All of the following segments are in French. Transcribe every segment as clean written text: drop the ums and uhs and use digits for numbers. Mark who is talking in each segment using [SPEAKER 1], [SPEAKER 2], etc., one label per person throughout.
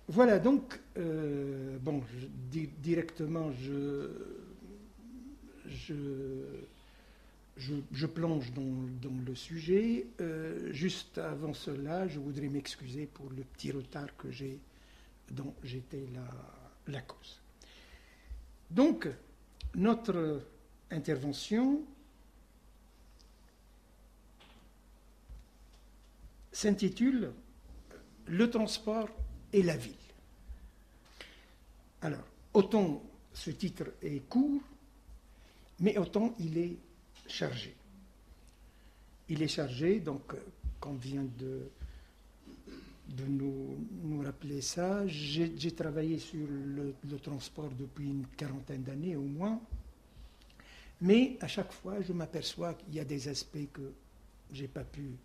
[SPEAKER 1] Voilà, donc, bon, directement, je, je plonge dans le sujet. Juste avant cela, je voudrais m'excuser pour le petit retard que j'ai, dont j'étais la cause. Donc, notre intervention s'intitule « Le transport et la ville ». Alors, autant ce titre est court, mais autant il est chargé. Il est chargé, donc, comme vient de nous rappeler ça, j'ai travaillé sur le transport depuis une quarantaine d'années au moins, mais à chaque fois, je m'aperçois qu'il y a des aspects que j'ai pas pu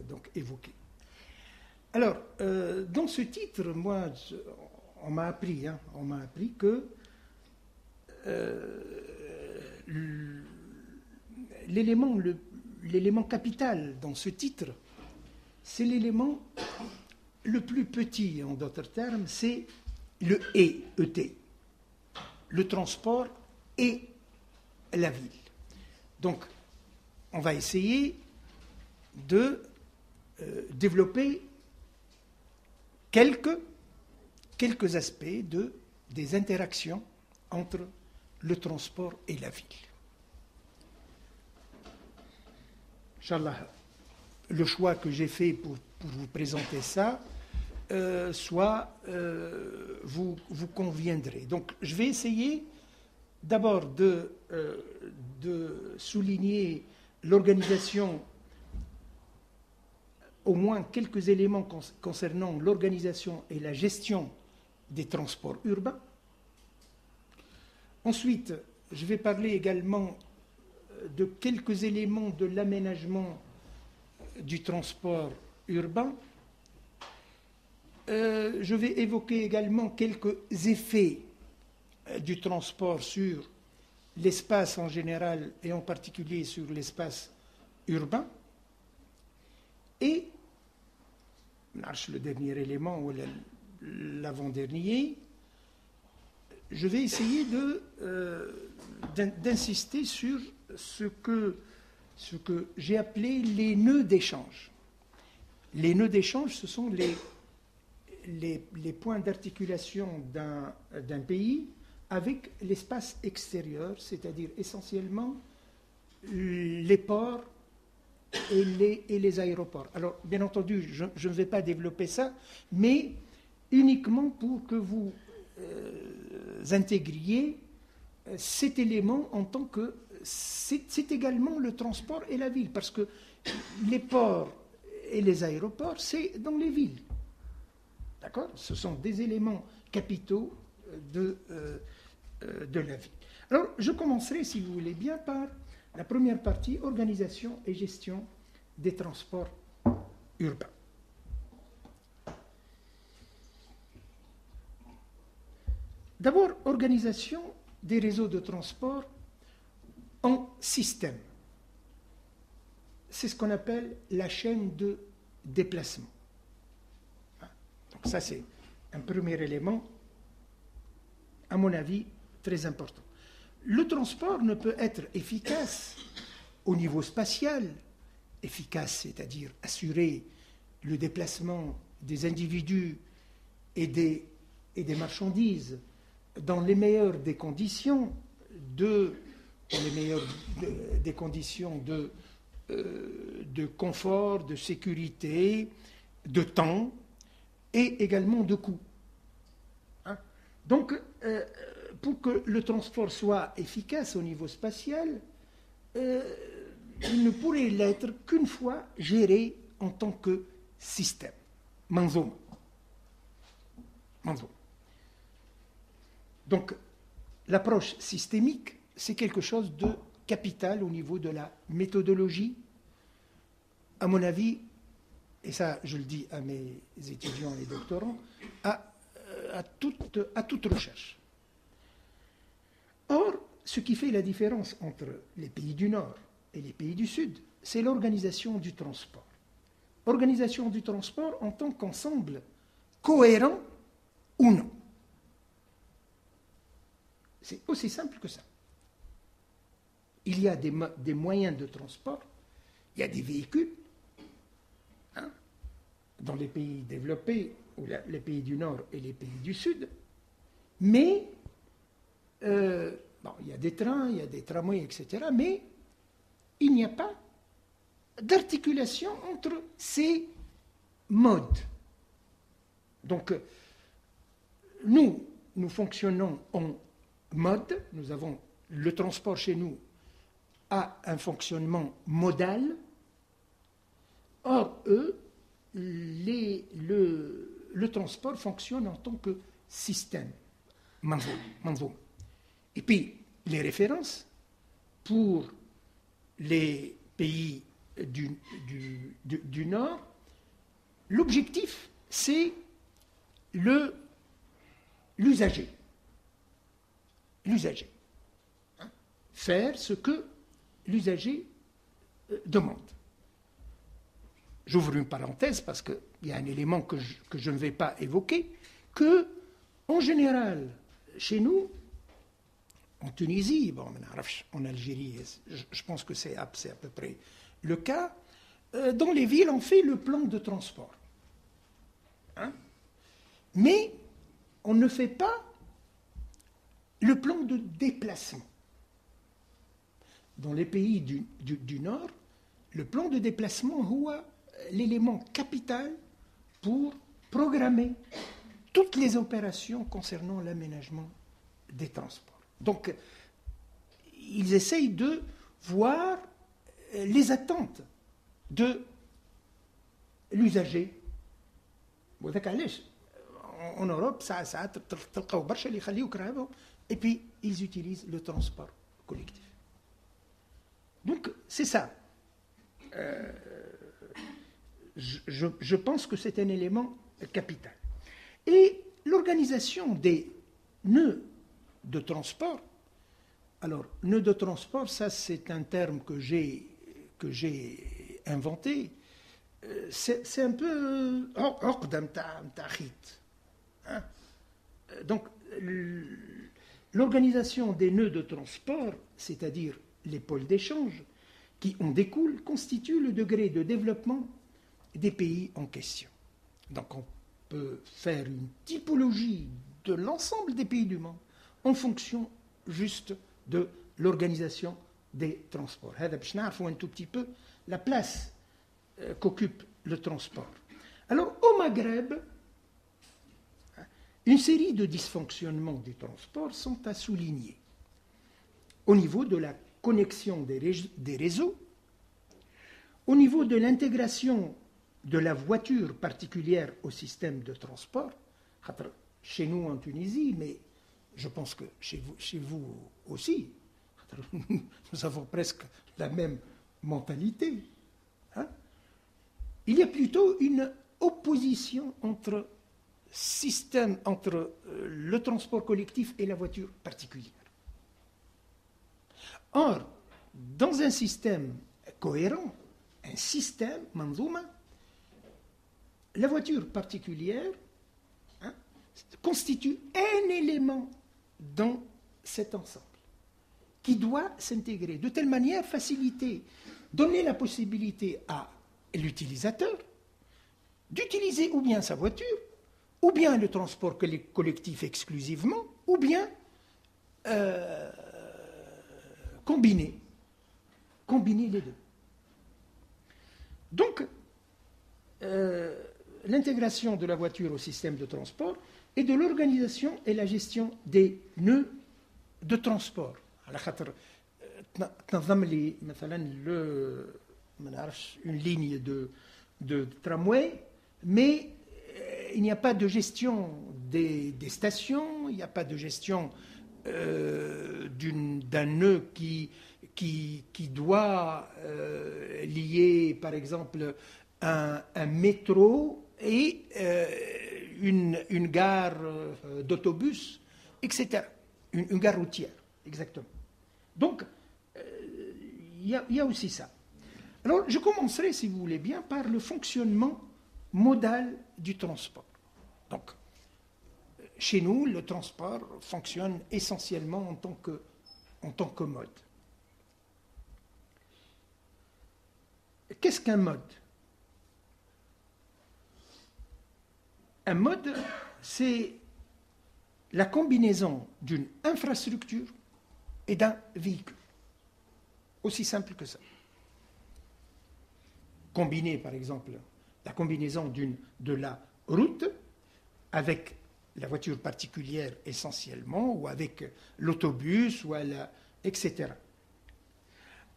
[SPEAKER 1] donc évoquer. Alors, dans ce titre, moi, on m'a appris que l'élément capital dans ce titre, c'est l'élément le plus petit, en d'autres termes, c'est le « et », ET, le transport et la ville. Donc, on va essayer de développer quelques aspects des interactions entre le transport et la ville. Inch'Allah, le choix que j'ai fait pour vous présenter ça, vous conviendrait. Donc, je vais essayer d'abord de souligner l'organisation, au moins quelques éléments concernant l'organisation et la gestion des transports urbains. Ensuite, je vais parler également de quelques éléments de l'aménagement du transport urbain. Je vais évoquer également quelques effets du transport sur l'espace en général et en particulier sur l'espace urbain. Et le dernier élément, ou l'avant-dernier, je vais essayer d'insister sur ce que j'ai appelé les nœuds d'échange. Les nœuds d'échange, ce sont les points d'articulation d'un pays avec l'espace extérieur, c'est-à-dire essentiellement les ports et les aéroports. Alors, bien entendu, je ne vais pas développer ça, mais uniquement pour que vous intégriez cet élément en tant que c'est également le transport et la ville, parce que les ports et les aéroports, c'est dans les villes. D'accord ? Ce sont des éléments capitaux de la ville. Alors, je commencerai, si vous voulez bien, par la première partie, organisation et gestion des transports urbains. D'abord, organisation des réseaux de transport en système. C'est ce qu'on appelle la chaîne de déplacement. Donc ça, c'est un premier élément, à mon avis, très important. Le transport ne peut être efficace au niveau spatial, efficace, c'est-à-dire assurer le déplacement des individus et des marchandises dans les meilleures des conditions de confort, de sécurité, de temps et également de coût. Donc, pour que le transport soit efficace au niveau spatial, il ne pourrait l'être qu'une fois géré en tant que système. Manzouma. Donc, l'approche systémique, c'est quelque chose de capital au niveau de la méthodologie. À mon avis, et ça je le dis à mes étudiants et doctorants, à toute recherche. Or, ce qui fait la différence entre les pays du Nord et les pays du Sud, c'est l'organisation du transport. organisation du transport en tant qu'ensemble cohérent ou non. C'est aussi simple que ça. Il y a des moyens de transport, il y a des véhicules, hein, dans les pays développés, ou les pays du Nord et les pays du Sud, mais bon, il y a des trains, il y a des tramways, etc., mais il n'y a pas d'articulation entre ces modes. Donc, nous fonctionnons en mode, nous avons le transport chez nous a un fonctionnement modal. Or, eux, le transport fonctionne en tant que système, manzoum. Et puis, les références pour les pays du Nord, l'objectif, c'est l'usager. L'usager. Hein? Faire ce que l'usager demande. J'ouvre une parenthèse parce qu'il y a un élément que je ne vais pas évoquer, que, en général, chez nous, en Tunisie, bon, en Algérie, je pense que c'est à peu près le cas, dans les villes, on fait le plan de transport. Hein? Mais on ne fait pas le plan de déplacement. Dans les pays du Nord, le plan de déplacement est l'élément capital pour programmer toutes les opérations concernant l'aménagement des transports. Donc, ils essayent de voir les attentes de l'usager. En Europe, et puis ils utilisent le transport collectif. Donc, c'est ça. Je pense que c'est un élément capital. Et l'organisation des nœuds de transport, alors, nœud de transport, ça c'est un terme que j'ai inventé. C'est un peu hein? Donc, l'organisation des nœuds de transport, c'est-à-dire les pôles d'échange qui en découlent, constitue le degré de développement des pays en question. Donc on peut faire une typologie de l'ensemble des pays du monde en fonction juste de l'organisation des transports. هذا باش نعرفوا un tout petit peu la place qu'occupe le transport. Alors au Maghreb, une série de dysfonctionnements du transport sont à souligner. Au niveau de la connexion des réseaux, au niveau de l'intégration de la voiture particulière au système de transport, chez nous en Tunisie, mais je pense que chez vous aussi, nous avons presque la même mentalité. Hein? Il y a plutôt une opposition entre le transport collectif et la voiture particulière. Or, dans un système cohérent, un système, manzouma, la voiture particulière constitue un élément dans cet ensemble qui doit s'intégrer de telle manière, faciliter, donner la possibilité à l'utilisateur d'utiliser ou bien sa voiture, ou bien le transport collectif exclusivement, ou bien combiner les deux. Donc, l'intégration de la voiture au système de transport et de l'organisation et la gestion des nœuds de transport. على خاطر تنظم لي مثلا ما نعرفش une ligne de tramway, mais il n'y a pas de gestion des stations, il n'y a pas de gestion d'un nœud qui doit lier, par exemple, un métro et une gare d'autobus, etc. Une gare routière, exactement. Donc, il y a aussi ça. Alors, je commencerai, si vous voulez bien, par le fonctionnement modal du transport. Donc, chez nous, le transport fonctionne essentiellement en tant que mode. Qu'est-ce qu'un mode? Un mode, c'est la combinaison d'une infrastructure et d'un véhicule. Aussi simple que ça. Combiner, par exemple, la combinaison de la route avec la voiture particulière essentiellement, ou avec l'autobus, etc.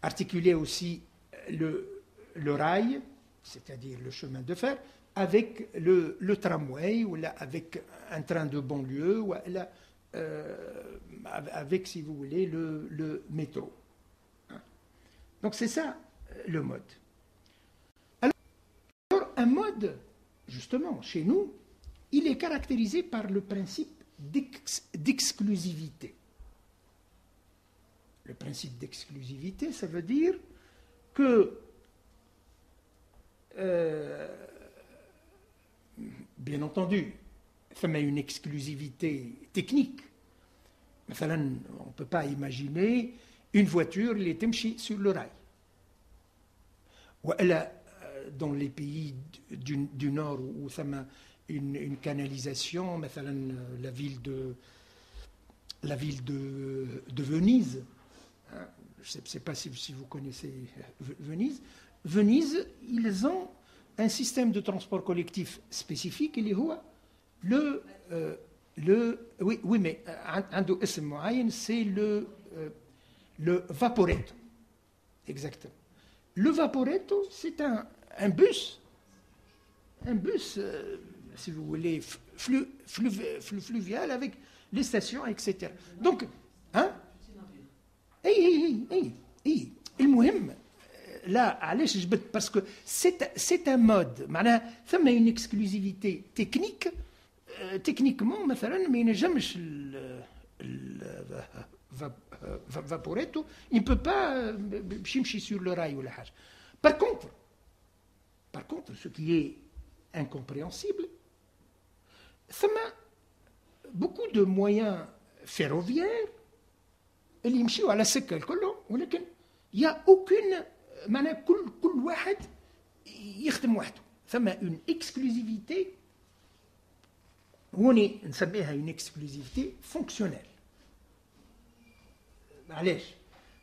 [SPEAKER 1] Articuler aussi le rail, c'est-à-dire le chemin de fer, avec le tramway, ou avec un train de banlieue, ou avec, si vous voulez, le métro. Donc c'est ça le mode. Alors un mode, justement, chez nous, il est caractérisé par le principe d'exclusivité. Le principe d'exclusivité, ça veut dire que, bien entendu, il y a une exclusivité technique. On ne peut pas imaginer une voiture qui est sur le rail. Ou dans les pays du Nord où ça a une canalisation, la ville de Venise. Je ne sais pas si vous connaissez Venise. Venise, ils ont un système de transport collectif spécifique, oui, mais c'est le Vaporetto. Exactement. Le Vaporetto, c'est un bus, si vous voulez, fluvial avec les stations, etc. Donc, المهم لا علاش جبت باسكو c'est un mode معناها ثم une exclusivité technique techniquement مثلا ما ينجمش Vaporetto, il ne peut pas chimcher sur le rail ou la hache. Par contre, ce qui est incompréhensible, il y a beaucoup de moyens ferroviaires اللي يمشيوا على السكه كله ولكن il n'y a aucune معناها كل واحد يخدم وحده. ثم une exclusivité هوني نسميها une exclusivité fonctionnelle.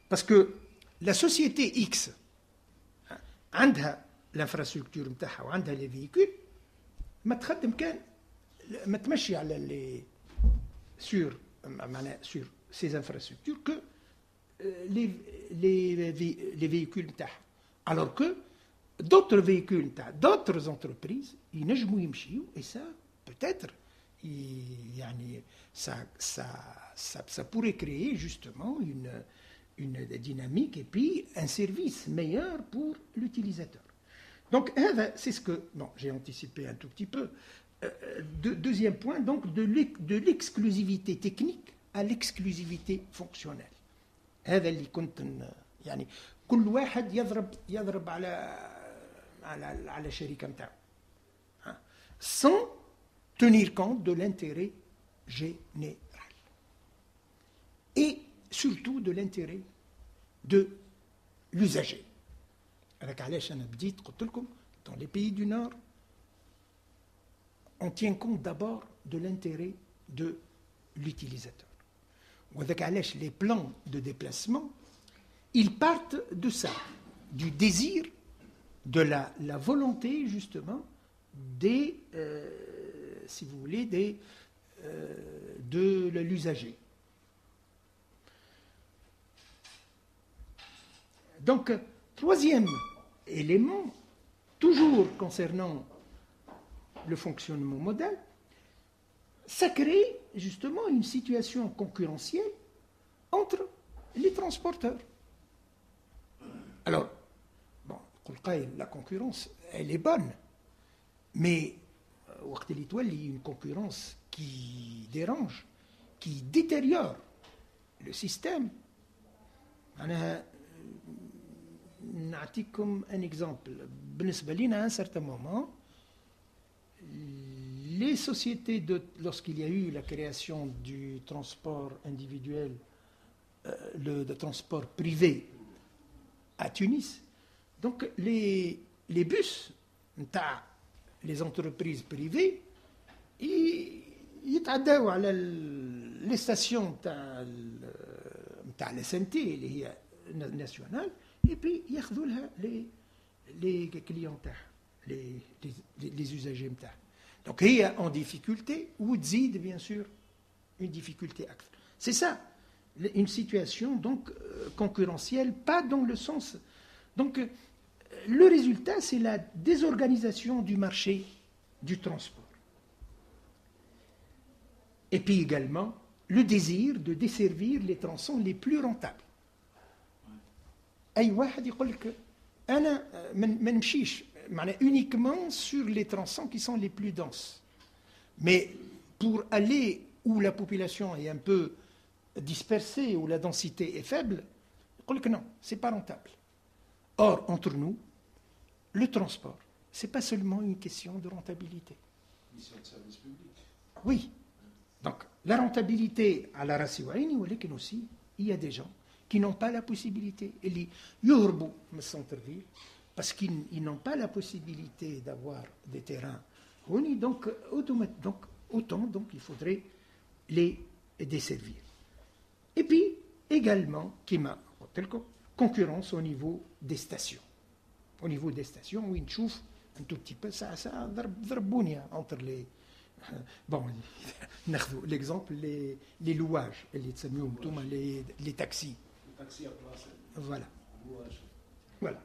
[SPEAKER 1] Parce que la société X عندها l'infrastructure نتاعها وعندها les véhicules ما تخدم كان ما تمشي على sur ces infrastructures que les véhicules نتاعها. Alors que d'autres véhicules نتاع d'autres entreprises ينجموا يمشيوا et ça peut-être يعني ça pourrait créer justement une dynamique et puis un service meilleur pour l'utilisateur. Donc, c'est ce que... Non, j'ai anticipé un tout petit peu. Deuxième point, donc, de l'exclusivité technique à l'exclusivité fonctionnelle. هذا اللي كنت يعني كل واحد يضرب على شركة متاعه. Sans tenir compte de l'intérêt général. Et surtout de l'intérêt de l'usager. Dans les pays du Nord, on tient compte d'abord de l'intérêt de l'utilisateur. Les plans de déplacement, ils partent de ça, du désir, de la volonté justement des, si vous voulez, de l'usager. Donc, troisième élément, toujours concernant le fonctionnement modal, ça crée justement une situation concurrentielle entre les transporteurs. Alors, bon, la concurrence, elle est bonne, mais il y a une concurrence qui dérange, qui détériore le système. نعطيكم un exemple. بالنسبة لنا à un certain moment, les sociétés, lorsqu'il y a eu la création du transport individuel, le transport privé à Tunis, donc les bus, les entreprises privées, يتعداو على les stations تاع la SNT اللي هي nationale, et puis ياخذوا لها les clients تاعها, les usagers تاعها. Donc il y a en difficulté ou تزيد bien sûr une difficulté acte. C'est ça, une situation donc concurrentielle, pas dans le sens. Donc le résultat, c'est la désorganisation du marché du transport. Et puis également le désir de desservir les tronçons les plus rentables. أي واحد يقول لك أنا ما نمشيش uniquement sur les tronçons qui sont les plus denses. Mais pour aller où la population est un peu dispersée, où la densité est faible, يقول لك non, c'est pas rentable. Or, entre nous, le transport, c'est pas seulement une question de rentabilité.
[SPEAKER 2] Mission de service public.
[SPEAKER 1] Oui. Donc, la rentabilité à la Rassiwaini, mais aussi, il y a des gens qui n'ont pas la possibilité. Ils يهربوا من centre-ville parce qu'ils n'ont pas la possibilité d'avoir des terrains. Donc, autant il faudrait les desservir. Et puis, également, concurrence au niveau des stations. Au niveau des stations, où ils chauffent un tout petit peu, ça ضربوني entre les... Bon, l'exemple, les louages, les taxis.
[SPEAKER 2] Les taxis à place.
[SPEAKER 1] Voilà.
[SPEAKER 2] Louage.
[SPEAKER 1] Voilà.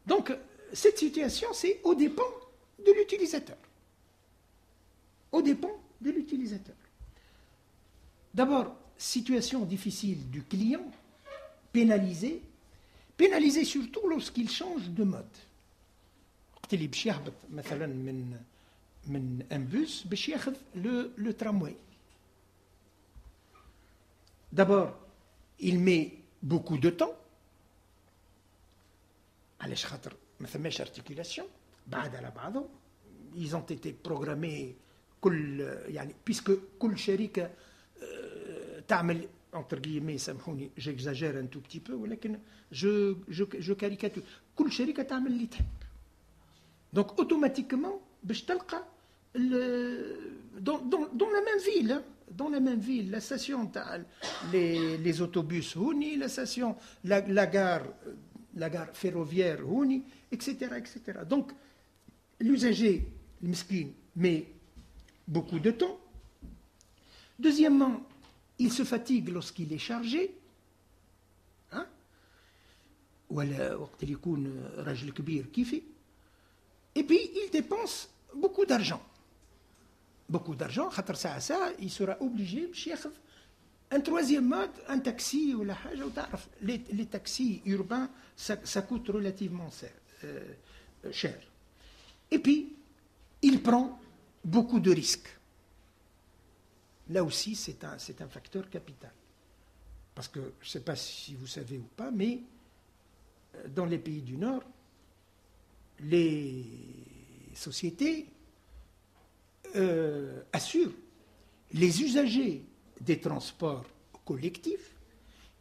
[SPEAKER 1] Donc, cette situation, c'est aux dépens de l'utilisateur. Aux dépens de l'utilisateur. D'abord, situation difficile du client, pénalisé surtout lorsqu'il change de mode. وقت اللي باش يهبط مثلا من un bus باش ياخذ le tramway. D'abord, il met beaucoup de temps. علاش خاطر ما ثماش articulation بعد على بعضهم. Ils ont été programmés puisque كل شركة تعمل entre guillemets, سامحوني, j'exagère un tout petit peu, ولكن je caricature. كل شركة تعمل اللي تحب. Donc automatiquement باش تلقى dans la même ville, la station les autobus هوني, la station la gare ferroviaire هوني, etc. Donc l'usager miskin met beaucoup de temps. Deuxièmement, il se fatigue lorsqu'il est chargé. ولا وقت اللي يكون راجل كبير كيفي. Et puis il dépense beaucoup d'argent. خاطر ساعة il sera obligé باش ياخذ un troisième mode, un taxi ولا حاجة. وتعرف les taxis urbains ça coûte relativement cher. Et puis il prend beaucoup de risques. Là aussi, c'est un facteur capital. Parce que, je ne sais pas si vous savez ou pas, mais dans les pays du Nord, les sociétés assurent les usagers des transports collectifs.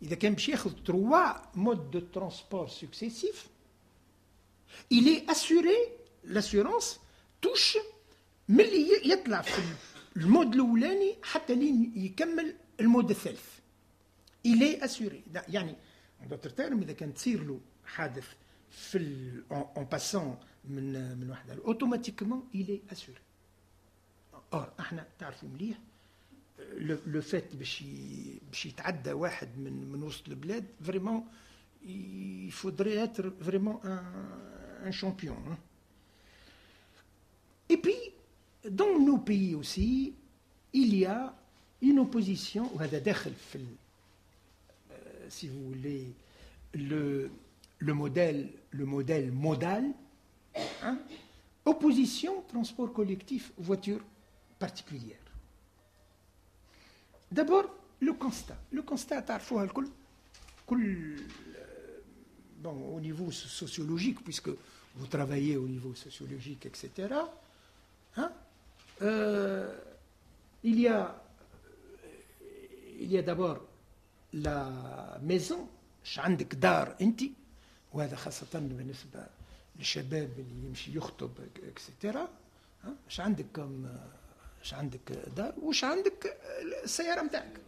[SPEAKER 1] Il y a 3 modes de transport successifs. Il est assuré, l'assurance touche, mais il y a de la المود الاولاني حتى لين يكمل المود الثالث. il est assuré. يعني en d'autres termes اذا كان تصير له حادث en passant من واحده automatiquement il est assuré. or احنا تعرفوا مليح لو فات باش يتعدى واحد من وسط البلاد vraiment il faudrait être vraiment un champion. Et puis dans nos pays aussi, il y a une opposition, si vous voulez, le modèle modal, opposition transport collectif, voiture particulière. D'abord, le constat. تعرفوها الكل bon, au niveau sociologique, puisque vous travaillez au niveau sociologique, etc., hein, il y a d'abord la maison. عندك دار انت وهذا خاصة بالنسبة للشباب اللي يمشي يخطب اكسترا. اش عندك اش عندك دار واش عندك السيارة نتاعك.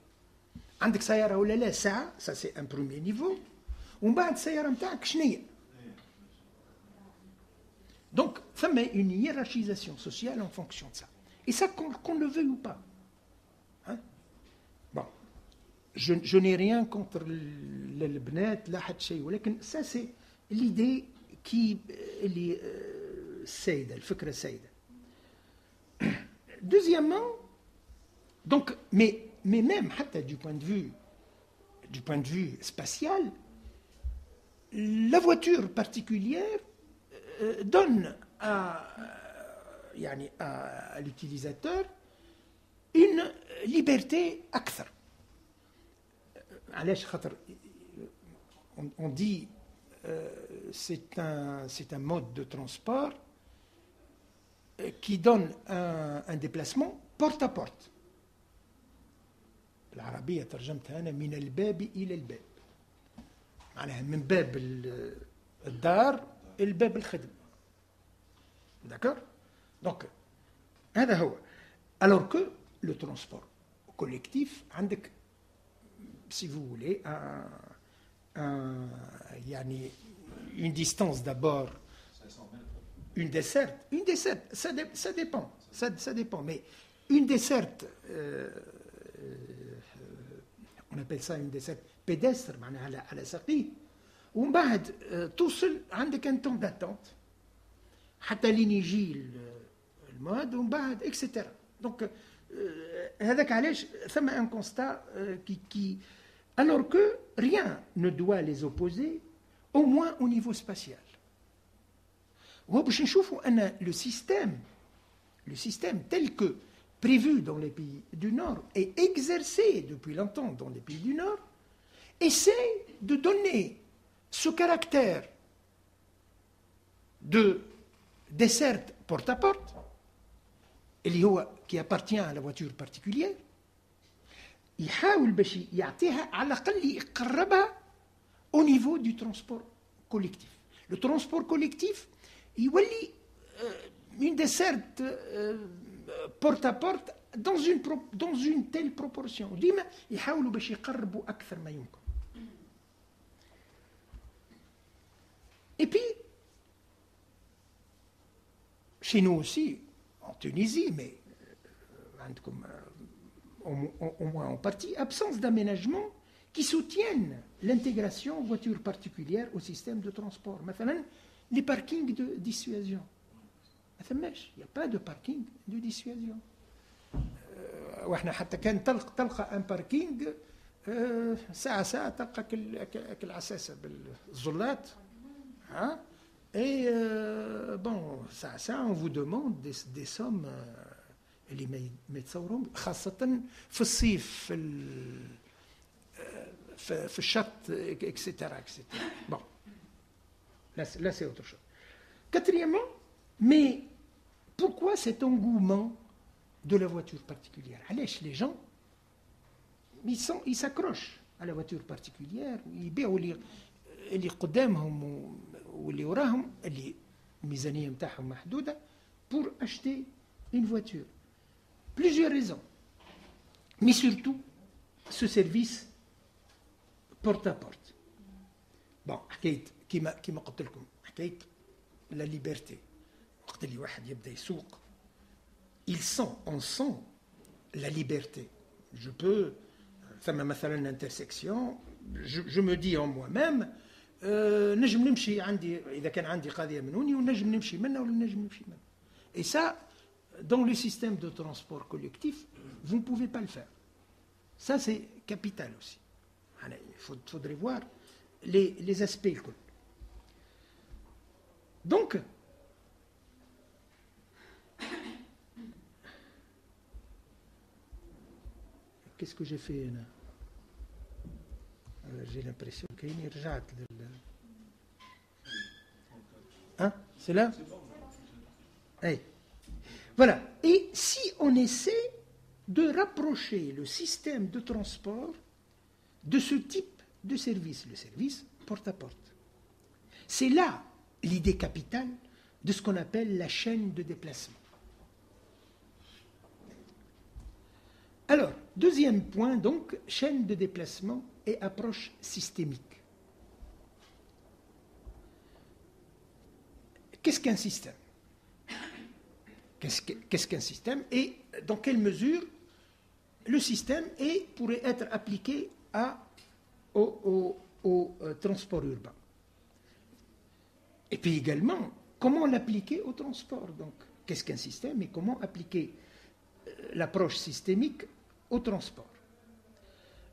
[SPEAKER 1] عندك سيارة ولا لا ساعة ça c'est un premier niveau. ومن بعد السيارة نتاعك شنية. Donc ثم une hiérarchisation sociale en fonction de ça. Et ça qu'on le veuille ou pas. Hein? Bon. Je n'ai rien contre le bnat, la had shay, ولكن ça c'est l'idée qui اللي السيدة, الفكرة السيدة. Deuxièmement, donc, mais même حتى du point de vue spatial, la voiture particulière donne à l'utilisateur une liberté أكثر. علاش خاطر on dit c'est un mode de transport qui donne un déplacement porte à porte. بالعربية ترجمتها أنا من الباب إلى الباب. معناها من باب الدار إلى باب الخدمة. D'accord? Donc هذا هو. Alors que le transport collectif عندك si vous voulez, une distance d'abord, une desserte, ça dépend, mais une desserte, on appelle ça une desserte pédestre, على سقيه, ومن بعد توصل عندك un temps d'attente, حتى لين يجي المواد ومن بعد etc. Donc هذاك علاش ثم un constat qui alors que rien ne doit les opposer, au moins au niveau spatial. وباش نشوفوا أن le système tel que prévu dans les pays du Nord et exercé depuis longtemps dans les pays du Nord essaie de donner ce caractère de desserte porte à porte اللي هو qui appartient à la voiture particulière. يحاول باش يعطيها على الأقل يقربها au niveau du transport collectif. Le transport collectif يولي une desserte porte à porte dans une telle proportion. ديما يحاولوا باش يقربوا أكثر ما يمكن. Et puis chez nous aussi en Tunisie, mais au moins en partie, absence d'aménagement qui soutiennent l'intégration voiture particulière au système de transport. مثلا, les parkings de dissuasion. Il n'y a pas de parking de dissuasion. واحنا حتى كان تلقى un parking ساعة تلقى العساسة بالزلات. Et bon, ça, on vous demande des sommes اللي ما يتصورون خاصة في الصيف في الشط etc. Bon, là c'est autre chose. Quatrièmement, mais pourquoi cet engouement de la voiture particulière? علاش les gens ils s'accrochent à la voiture particulière, يبيعوا اللي قدامهم واللي وراهم اللي الميزانية متاعهم محدودة pour acheter une voiture. Plusieurs raisons, mais surtout ce service porte à porte. Bon, حكاية كيما قلت لكم حكاية la liberté. وقت اللي واحد يبدأ يسوق, on sent la liberté. Je peux, ثم مثلا intersection, je me dis en moi-même, نجم نمشي عندي إذا كان عندي قضية منوني ونجم نمشي منها ولا نجم نمشي منها. Et ça, dans le système de transport collectif, vous ne pouvez pas le faire. Ça, c'est capital aussi. Il faudrait voir les aspects. Donc, qu'est-ce que j'ai fait là? J'ai l'impression qu'il y a une rjate. Hein? C'est là? Oui. Voilà. Et si on essaie de rapprocher le système de transport de ce type de service, le service porte-à-porte, c'est là l'idée capitale de ce qu'on appelle la chaîne de déplacement. Alors, deuxième point, donc, chaîne de déplacement et approche systémique. Qu'est-ce qu'un système? Qu'est-ce qu'un système et dans quelle mesure le système pourrait être appliqué au transport urbain? Et puis également, comment l'appliquer au transport? Donc, qu'est-ce qu'un système et comment appliquer l'approche systémique au transport?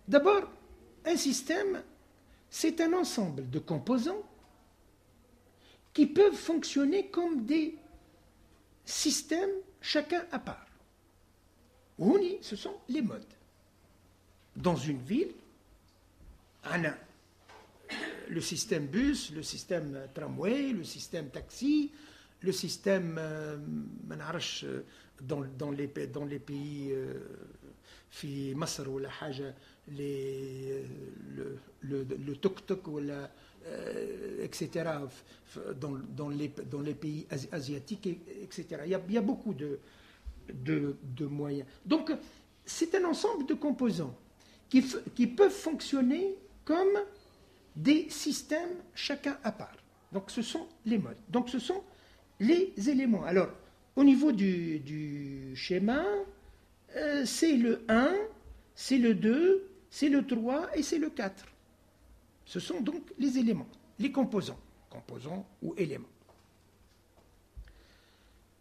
[SPEAKER 1] D'abord, un système, c'est un ensemble de composants qui peuvent fonctionner comme des systèmes, chacun à part. Oui, ce sont les modes. Dans une ville, on a le système bus, le système tramway, le système taxi, le système dans les pays في مصر ولا حاجة le tuk-tuk ولا etc. dans les pays asiatiques, etc. Il y a beaucoup de moyens. Donc, c'est un ensemble de composants qui peuvent fonctionner comme des systèmes chacun à part. Donc, ce sont les modes. Donc, ce sont les éléments. Alors, au niveau du schéma, c'est le 1, c'est le 2, c'est le 3 et c'est le 4. Ce sont donc les éléments, les composants ou éléments.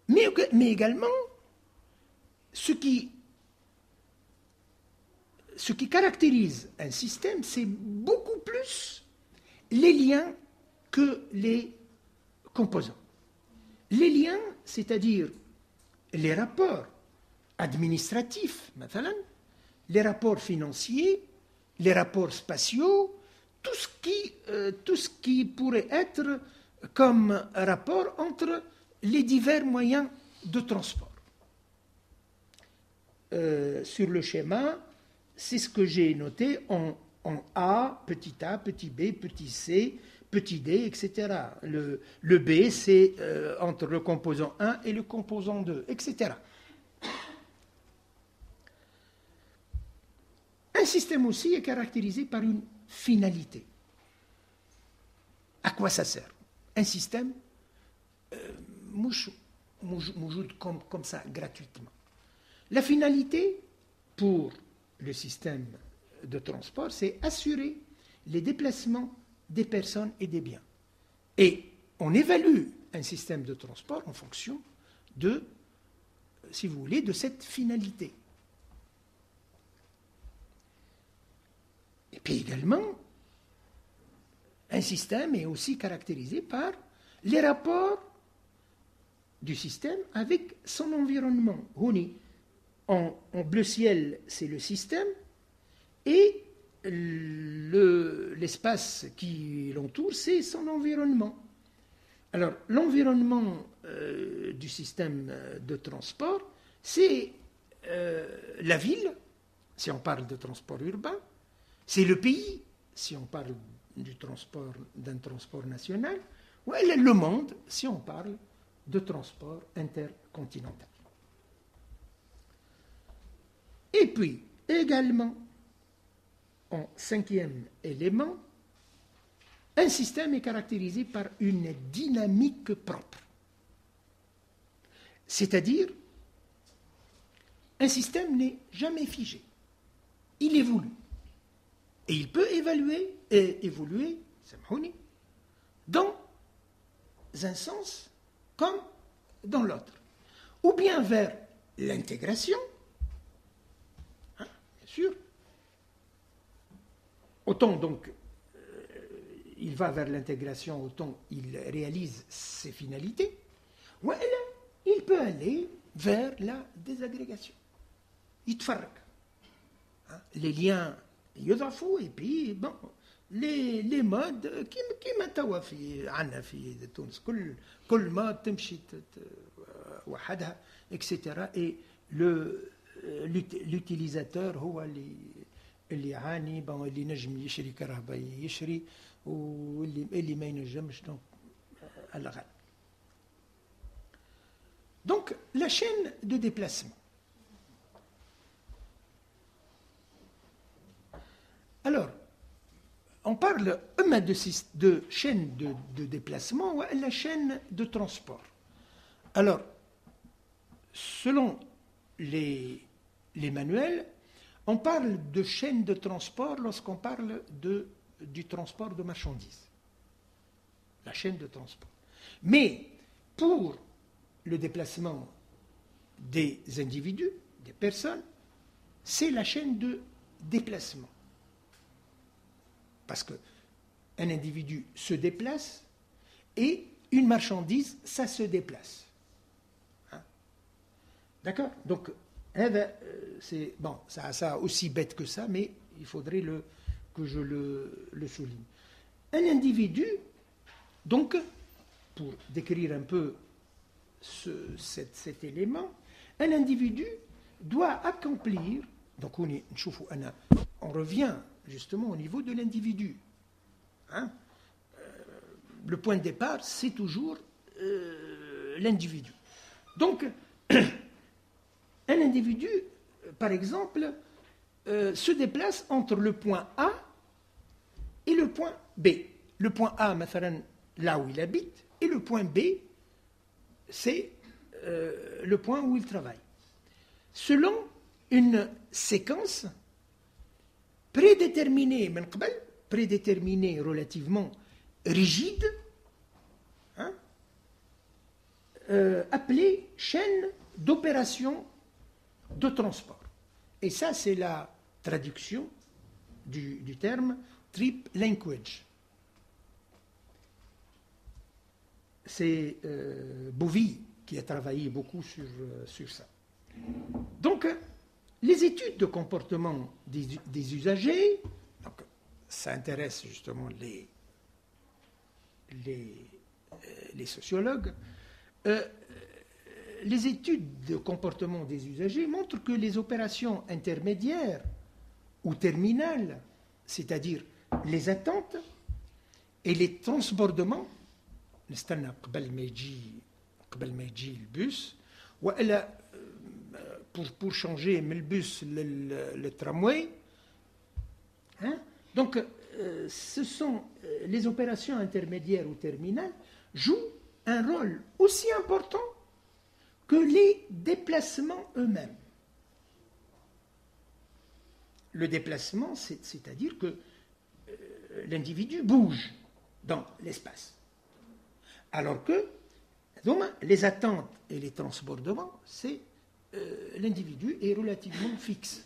[SPEAKER 1] Mais également, ce qui caractérise un système, c'est beaucoup plus les liens que les composants. Les liens, c'est-à-dire les rapports administratifs, les rapports financiers, les rapports spatiaux, tout ce qui pourrait être comme rapport entre les divers moyens de transport. Sur le schéma, c'est ce que j'ai noté en A, petit B, petit C, petit d, etc. Le B, c'est entre le composant 1 et le composant 2, etc. Un système aussi est caractérisé par une finalité. À quoi ça sert? Un système موجود comme ça, gratuitement. La finalité pour le système de transport, c'est assurer les déplacements des personnes et des biens. Et on évalue un système de transport en fonction de, si vous voulez, de cette finalité. Et puis également, un système est aussi caractérisé par les rapports du système avec son environnement. En bleu ciel, c'est le système, et l'espace qui l'entoure, c'est son environnement. Alors, l'environnement du système de transport, c'est la ville, si on parle de transport urbain, c'est le pays, si on parle d'un transport national, ou le monde, si on parle de transport intercontinental. Et puis, également, en cinquième élément, un système est caractérisé par une dynamique propre. C'est-à-dire, un système n'est jamais figé. Il évolue. Et il peut évoluer dans un sens comme dans l'autre. Ou bien vers l'intégration, bien sûr. Autant donc il va vers l'intégration, autant il réalise ses finalités. Ou il peut aller vers la désagrégation. Il te farque. Les liens يضعفوا et puis bon, لي مود كيما توا عندنا في تونس كل مود تمشي وحدها اكسيتيرا اي l'utilisateur هو اللي يعاني اللي نجم يشري كرهبه يشري واللي ما ينجمش دونك على الغالب. Donc la chaîne de déplacement. Alors on parle de chaîne de déplacement ou la chaîne de transport. Alors selon les manuels, on parle de chaîne de transport lorsqu'on parle du transport de marchandises. La chaîne de transport. Mais pour le déplacement des individus, des personnes, c'est la chaîne de déplacement. Parce qu'un individu se déplace et une marchandise, ça se déplace. Hein? D'accord? Donc, c'est bon, ça aussi bête que ça, mais il faudrait que je le souligne. Un individu, donc, pour décrire un peu cet élément, un individu doit accomplir, donc on revient justement au niveau de l'individu. Hein? Le point de départ, c'est toujours l'individu. Donc, un individu, par exemple, se déplace entre le point A et le point B. Le point A, là où il habite, et le point B, c'est le point où il travaille. Selon une séquence prédéterminée relativement rigide, hein, appelée chaîne d'opération de transport. Et ça, c'est la traduction du terme trip language. C'est Bovy qui a travaillé beaucoup sur ça. Donc, les études de comportement des usagers, donc, ça intéresse justement les sociologues, les études de comportement des usagers montrent que les opérations intermédiaires ou terminales, c'est-à-dire les attentes et les transbordements, نستنى قبل ما يجي البus والا pour changer من البus le tramway, hein? Donc ce sont les opérations intermédiaires ou terminales jouent un rôle aussi important que les déplacements eux-mêmes. Le déplacement, c'est-à-dire que l'individu bouge dans l'espace. Alors que les attentes et les transbordements, c'est l'individu est relativement fixe.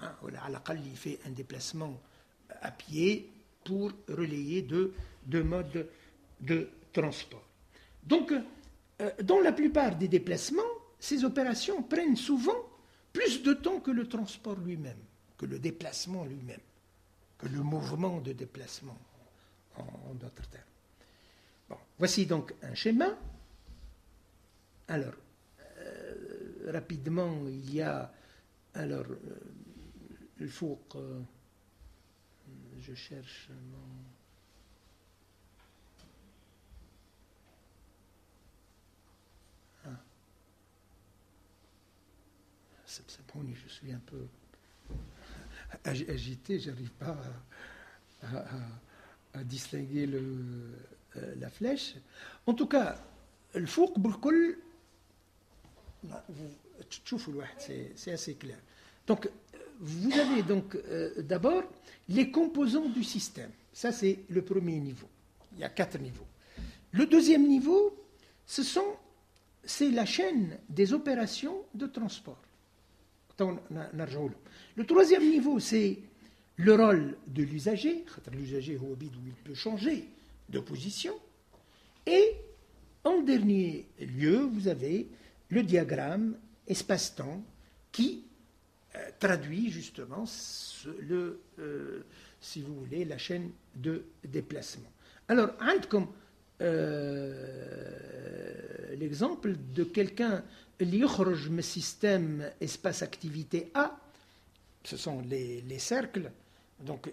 [SPEAKER 1] Hein, à l'aqal, il fait un déplacement à pied pour relayer deux modes de transport. Donc, dans la plupart des déplacements, ces opérations prennent souvent plus de temps que le transport lui-même, que le déplacement lui-même, que le mouvement de déplacement, en d'autres termes. Bon, voici donc un schéma. Alors, rapidement, il y a alors le fouq. Je cherche mon. C'est bon, je suis un peu agité, je n'arrive pas à distinguer la flèche. En tout cas, le fouq بالكل تشوفوا الواحد c'est assez clair. Donc vous avez donc d'abord les composants du système. Ça c'est le premier niveau. Il y a 4 niveaux. Le deuxième niveau, c'est la chaîne des opérations de transport. Le troisième niveau, c'est le rôle de l'usager. L'usager il peut changer de position. Et en dernier lieu, vous avez le diagramme espace-temps qui traduit justement si vous voulez, la chaîne de déplacement. Alors, عندكم l'exemple de quelqu'un اللي يخرج من système espace-activité A, ce sont les cercles, donc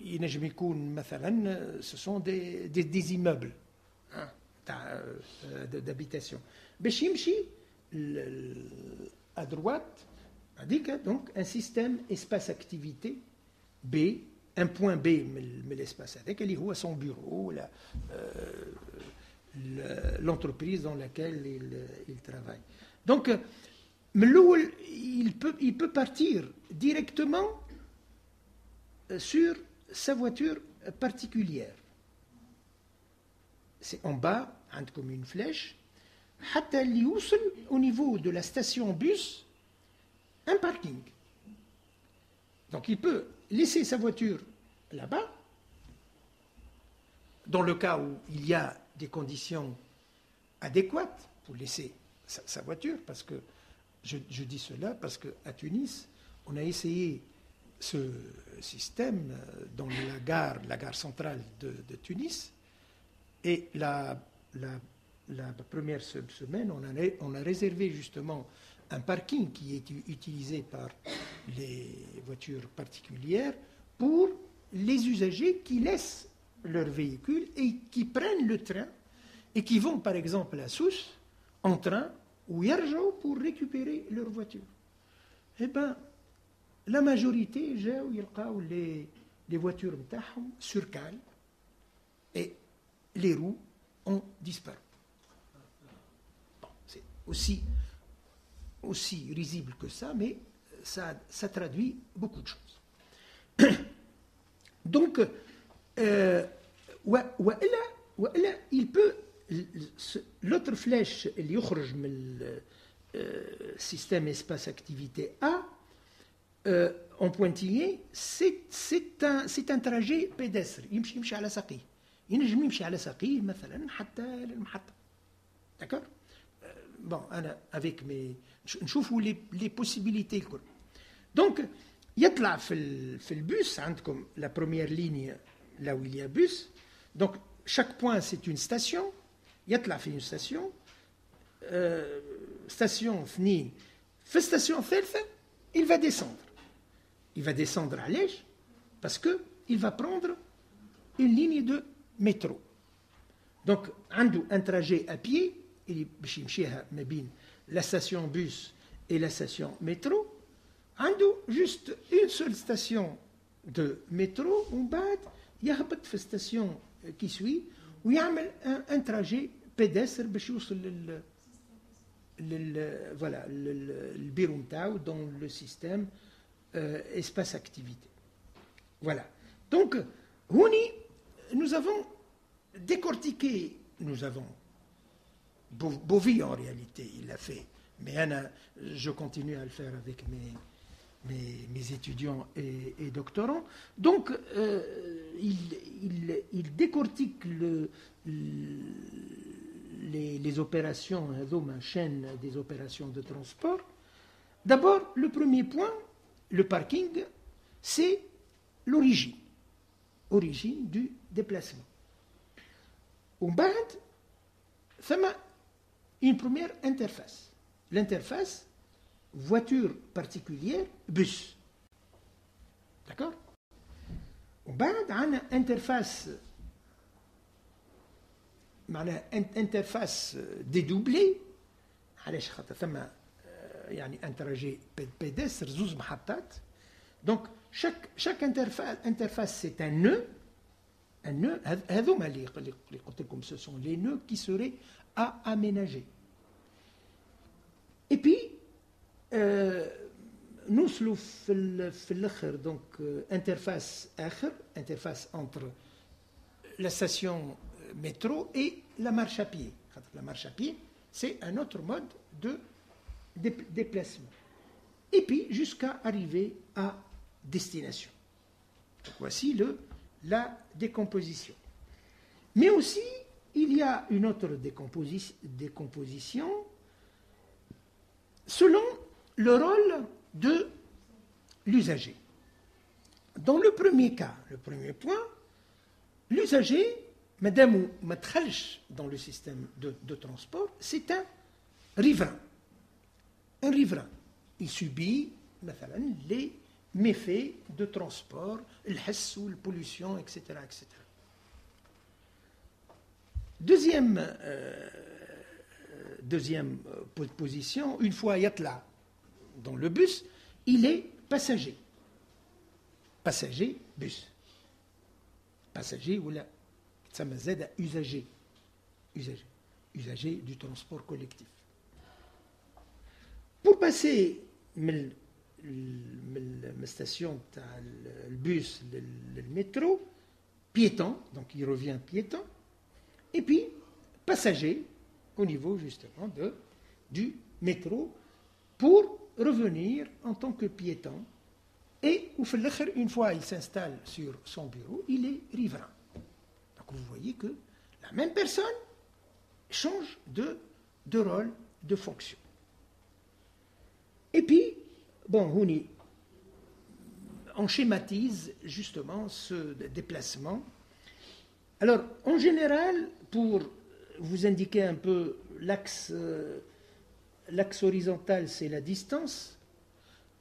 [SPEAKER 1] ينجم يكون مثلا ce sont des immeubles d'habitation. باش يمشي à droite, donc un système espace-activité B, un point B من l'espace هذاك اللي هو son bureau, l'entreprise dans laquelle il travaille. Donc, il peut partir directement sur sa voiture particulière. C'est en bas, comme une flèche, حتى اللي يوصل au niveau de la station bus, un parking. Donc il peut laisser sa voiture là-bas, dans le cas où il y a des conditions adéquates pour laisser sa voiture, parce que je dis cela parce qu'à Tunis, on a essayé ce système dans la gare centrale de Tunis, et la première semaine, on a réservé justement un parking qui est utilisé par les voitures particulières pour les usagers qui laissent leur véhicule et qui prennent le train et qui vont par exemple à Sousse en train ou Yarjou pour récupérer leur voiture. Eh bien, la majorité, les voitures sur cale et les roues ont disparu. Bon, c'est aussi risible que ça, mais ça traduit beaucoup de choses. Donc, il peut, l'autre flèche, اللي يخرج من système espace-activité A, en pointillé, c'est un trajet pédestre. يمشي على ساقيه. ينجم يمشي على ساقيه مثلا حتى للمحطة. D'accord? Bon, avec mes... نشوفوا les possibilités الكل. Donc, يطلع في البus, عندكم la première ligne là où il y a bus. Donc, chaque point, c'est une station. يطلع في une station. Station اثنين. في station ثالثة, il va descendre. Il va descendre à l'èche parce qu'il va prendre une ligne de métro. Donc, عنده un trajet à pied, اللي باش يمشيها ما بين la station bus et la station métro. عنده juste une seule station de métro, ومن بعد يهبط في station qui suit ويعمل un trajet pédestre باش يوصل voilà البيرو نتاعو dans le système espace-activité. Voilà. Donc, هوني nous avons décortiqué, nous avons Bovy en réalité, il l'a fait, mais je continue à le faire avec mes étudiants et doctorants. Donc, il décortique les opérations, ma chaîne des opérations de transport. D'abord, le premier point, le parking, c'est l'origine du déplacement. Au بعد, ثم une première interface. L'interface, voiture particulière, bus. D'accord? ومن بعد عندنا interface dédoublée. علاش خاطر ثم يعني un trajet pédestre زوز محطات. Donc chaque interface c'est un nœud. Un nœud, هذوما اللي قلت لكم, ce sont les nœuds qui seraient à aménager. Et puis نوصلوا في الاخر donc interface entre la station métro et la marche à pied. La marche à pied, c'est un autre mode de déplacement. Et puis jusqu'à arriver à destination. Donc, voici la décomposition. Mais aussi, il y a une autre décomposition selon le rôle de l'usager. dans le premier cas, le premier point, l'usager, madame ou dans le système de transport, c'est un riverain. Un riverain. Il subit les méfaits de transport, le hass ou la pollution, etc., etc. Deuxième position, une fois Yatla dans le bus, il est passager. Passager, bus. Passager ou là, ça me aide à usager. Usager du transport collectif. Pour passer من station le bus, le métro, piéton, donc il revient piéton, et puis passager au niveau justement du métro pour revenir en tant que piéton. Et une fois il s'installe sur son bureau, il est riverain. Donc vous voyez que la même personne change de rôle, de fonction. Et puis, bon, on schématise justement ce déplacement. Alors, en général, pour vous indiquer un peu l'axe horizontal, c'est la distance.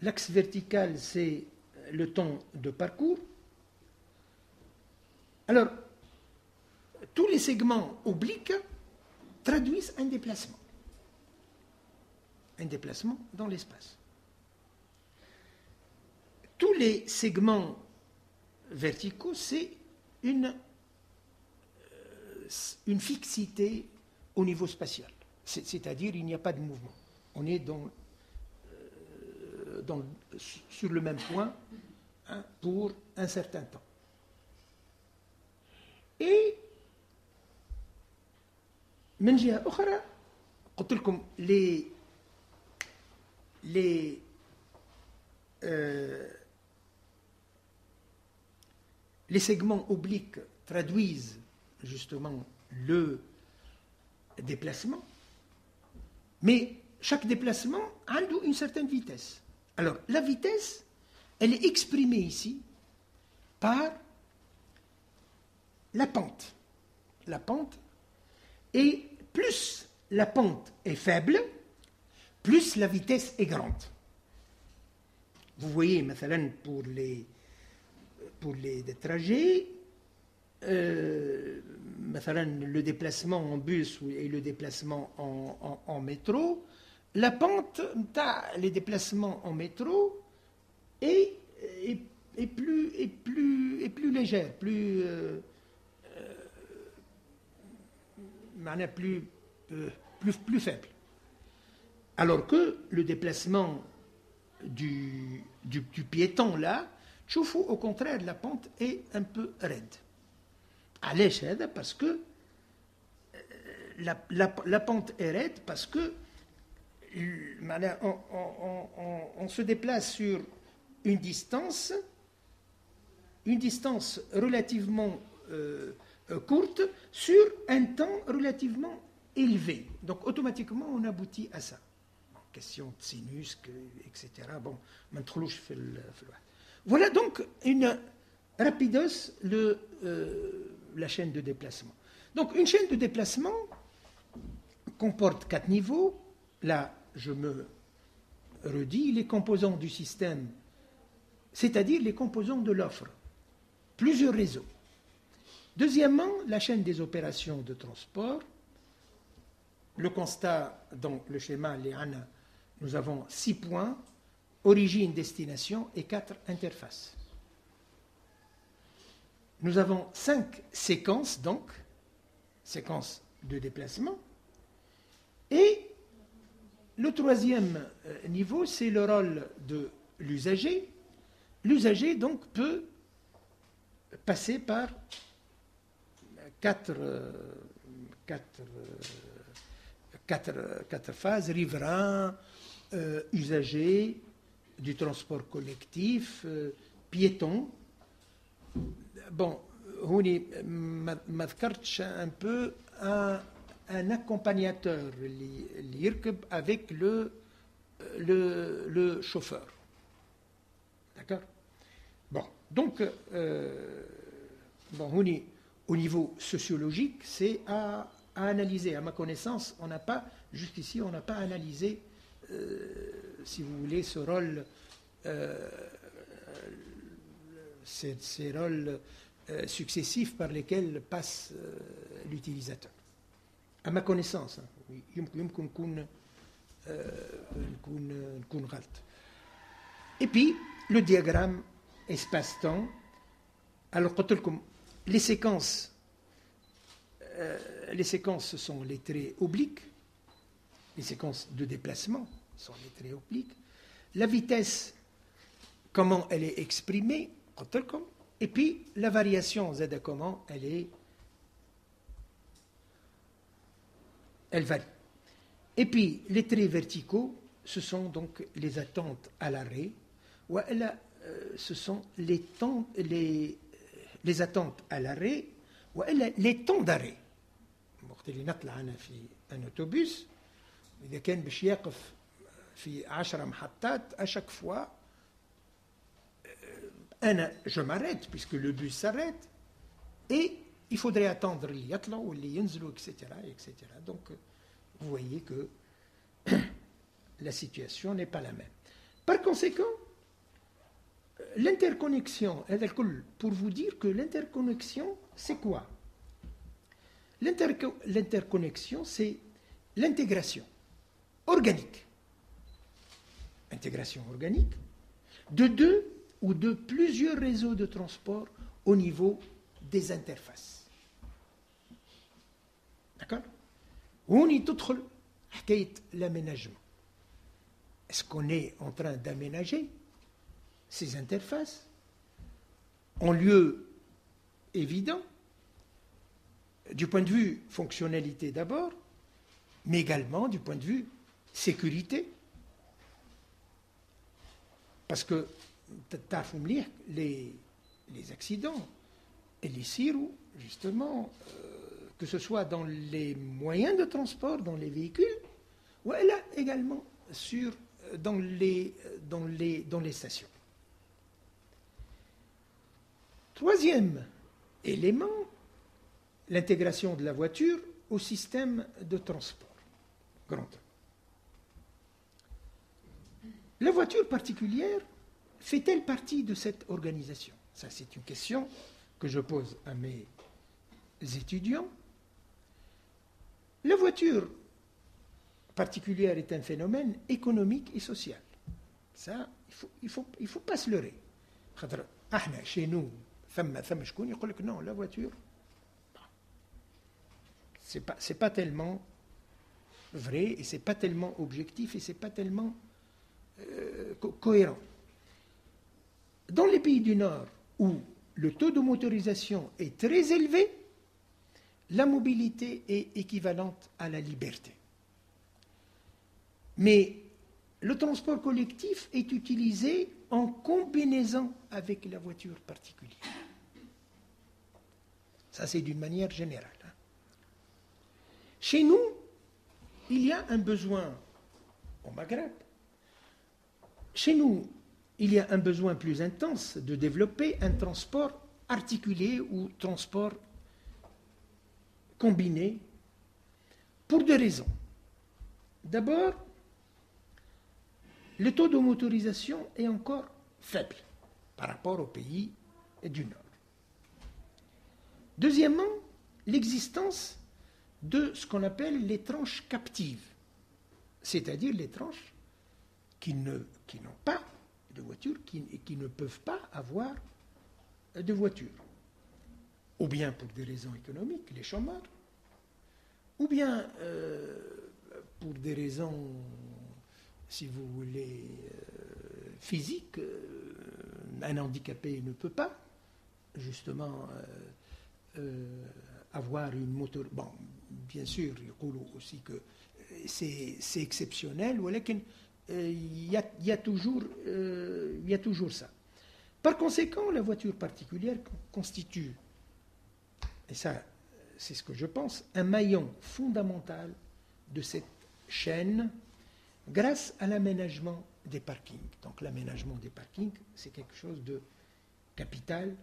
[SPEAKER 1] L'axe vertical, c'est le temps de parcours. Alors, tous les segments obliques traduisent un déplacement. Un déplacement dans l'espace. Tous les segments verticaux, c'est une fixité au niveau spatial. C'est-à-dire, il n'y a pas de mouvement. On est sur le même point pour un certain temps. Et من جهة أخرى قلت لكم les segments obliques traduisent justement le déplacement, mais chaque déplacement a une certaine vitesse. Alors, la vitesse, elle est exprimée ici par la pente. La pente, et plus la pente est faible, plus la vitesse est grande. Vous voyez, مثلا, pour les trajets, مثلا, le déplacement en bus et le déplacement en métro, la pente, les déplacements en métro est plus légère, plus faible. Alors que le déplacement du piéton là, au contraire, la pente est un peu raide. علاش هذا؟ parce que la pente est raide, parce que on se déplace sur une distance relativement courte sur un temps relativement élevé. Donc automatiquement on aboutit à ça. Question de sinus, etc. Bon, voilà donc une rapidos la chaîne de déplacement. Donc une chaîne de déplacement comporte 4 niveaux. Là, je me redis, les composants du système, c'est-à-dire les composants de l'offre. Plusieurs réseaux. Deuxièmement, la chaîne des opérations de transport. Le constat dans le schéma Léana, nous avons 6 points, origine, destination et 4 interfaces. Nous avons 5 séquences, donc, séquences de déplacement. Et le troisième niveau, c'est le rôle de l'usager. L'usager, donc, peut passer par 4 phases: riverain, usager du transport collectif, piéton. Bon, هوني ما ذكرتش un peu un accompagnateur اللي يركب avec le chauffeur. D'accord? Bon, Donc, bon, au niveau sociologique, c'est à analyser. À ma connaissance, on n'a pas, jusqu'ici, on n'a pas analysé, si vous voulez, ce rôle, ces rôles successifs par lesquels passe l'utilisateur. À ma connaissance, يمكن نكون غلط. Et puis, le diagramme espace-temps. Alors, قلت لكم, les séquences, ce sont les traits obliques. Les séquences de déplacement sont les traits obliques. La vitesse, comment elle est exprimée, قلت لكم. Et puis, la variation Z, comment elle varie. Et puis, les traits verticaux, ce sont donc les attentes à l'arrêt. Ce sont les attentes à l'arrêt les temps d'arrêt. وقت اللي نطلع أنا في un autobus إذا كان باش يقف في 10 محطات à chaque fois je m'arrête puisque le bus s'arrête et il faudrait attendre اللي يطلعوا واللي ينزلوا etc. Donc vous voyez que la situation n'est pas la même. Par conséquent, l'interconnexion, pour vous dire que l'interconnexion, c'est quoi? L'interconnexion, c'est l'intégration organique. Intégration organique de deux ou de plusieurs réseaux de transport au niveau des interfaces. D'accord? On y تدخل حكاية l'aménagement. Est-ce qu'on est en train d'aménager ces interfaces en lieu évident, du point de vue fonctionnalité d'abord, mais également du point de vue sécurité? Parce que les accidents et les sirou, justement, que ce soit dans les moyens de transport, dans les véhicules, ou également dans les stations. Troisième élément, l'intégration de la voiture au système de transport. Grand. La voiture particulière fait-elle partie de cette organisation? Ça, c'est une question que je pose à mes étudiants. La voiture particulière est un phénomène économique et social. Ça, il faut pas se leurrer. Chez nous, non, la voiture, c'est pas tellement vrai et c'est pas tellement objectif et c'est pas tellement cohérent. Dans les pays du Nord où le taux de motorisation est très élevé, la mobilité est équivalente à la liberté. Mais le transport collectif est utilisé en combinaison avec la voiture particulière. Ça, c'est d'une manière générale. Chez nous, il y a un besoin au Maghreb. Chez nous, il y a un besoin plus intense de développer un transport articulé ou transport combiné pour deux raisons. D'abord, le taux de motorisation est encore faible par rapport aux pays du Nord. Deuxièmement, l'existence de ce qu'on appelle les tranches captives, c'est-à-dire les tranches qui n'ont pas de voiture, qui ne peuvent pas avoir de voiture, ou bien pour des raisons économiques, les chômeurs, ou bien pour des raisons, si vous voulez, physiques. Un handicapé ne peut pas, justement, avoir une moto. Bon, bien sûr, il y a aussi que c'est exceptionnel, mais il y a toujours ça. Par conséquent, la voiture particulière constitue, et ça, c'est ce que je pense, un maillon fondamental de cette chaîne grâce à l'aménagement des parkings. Donc l'aménagement des parkings, c'est quelque chose capitale.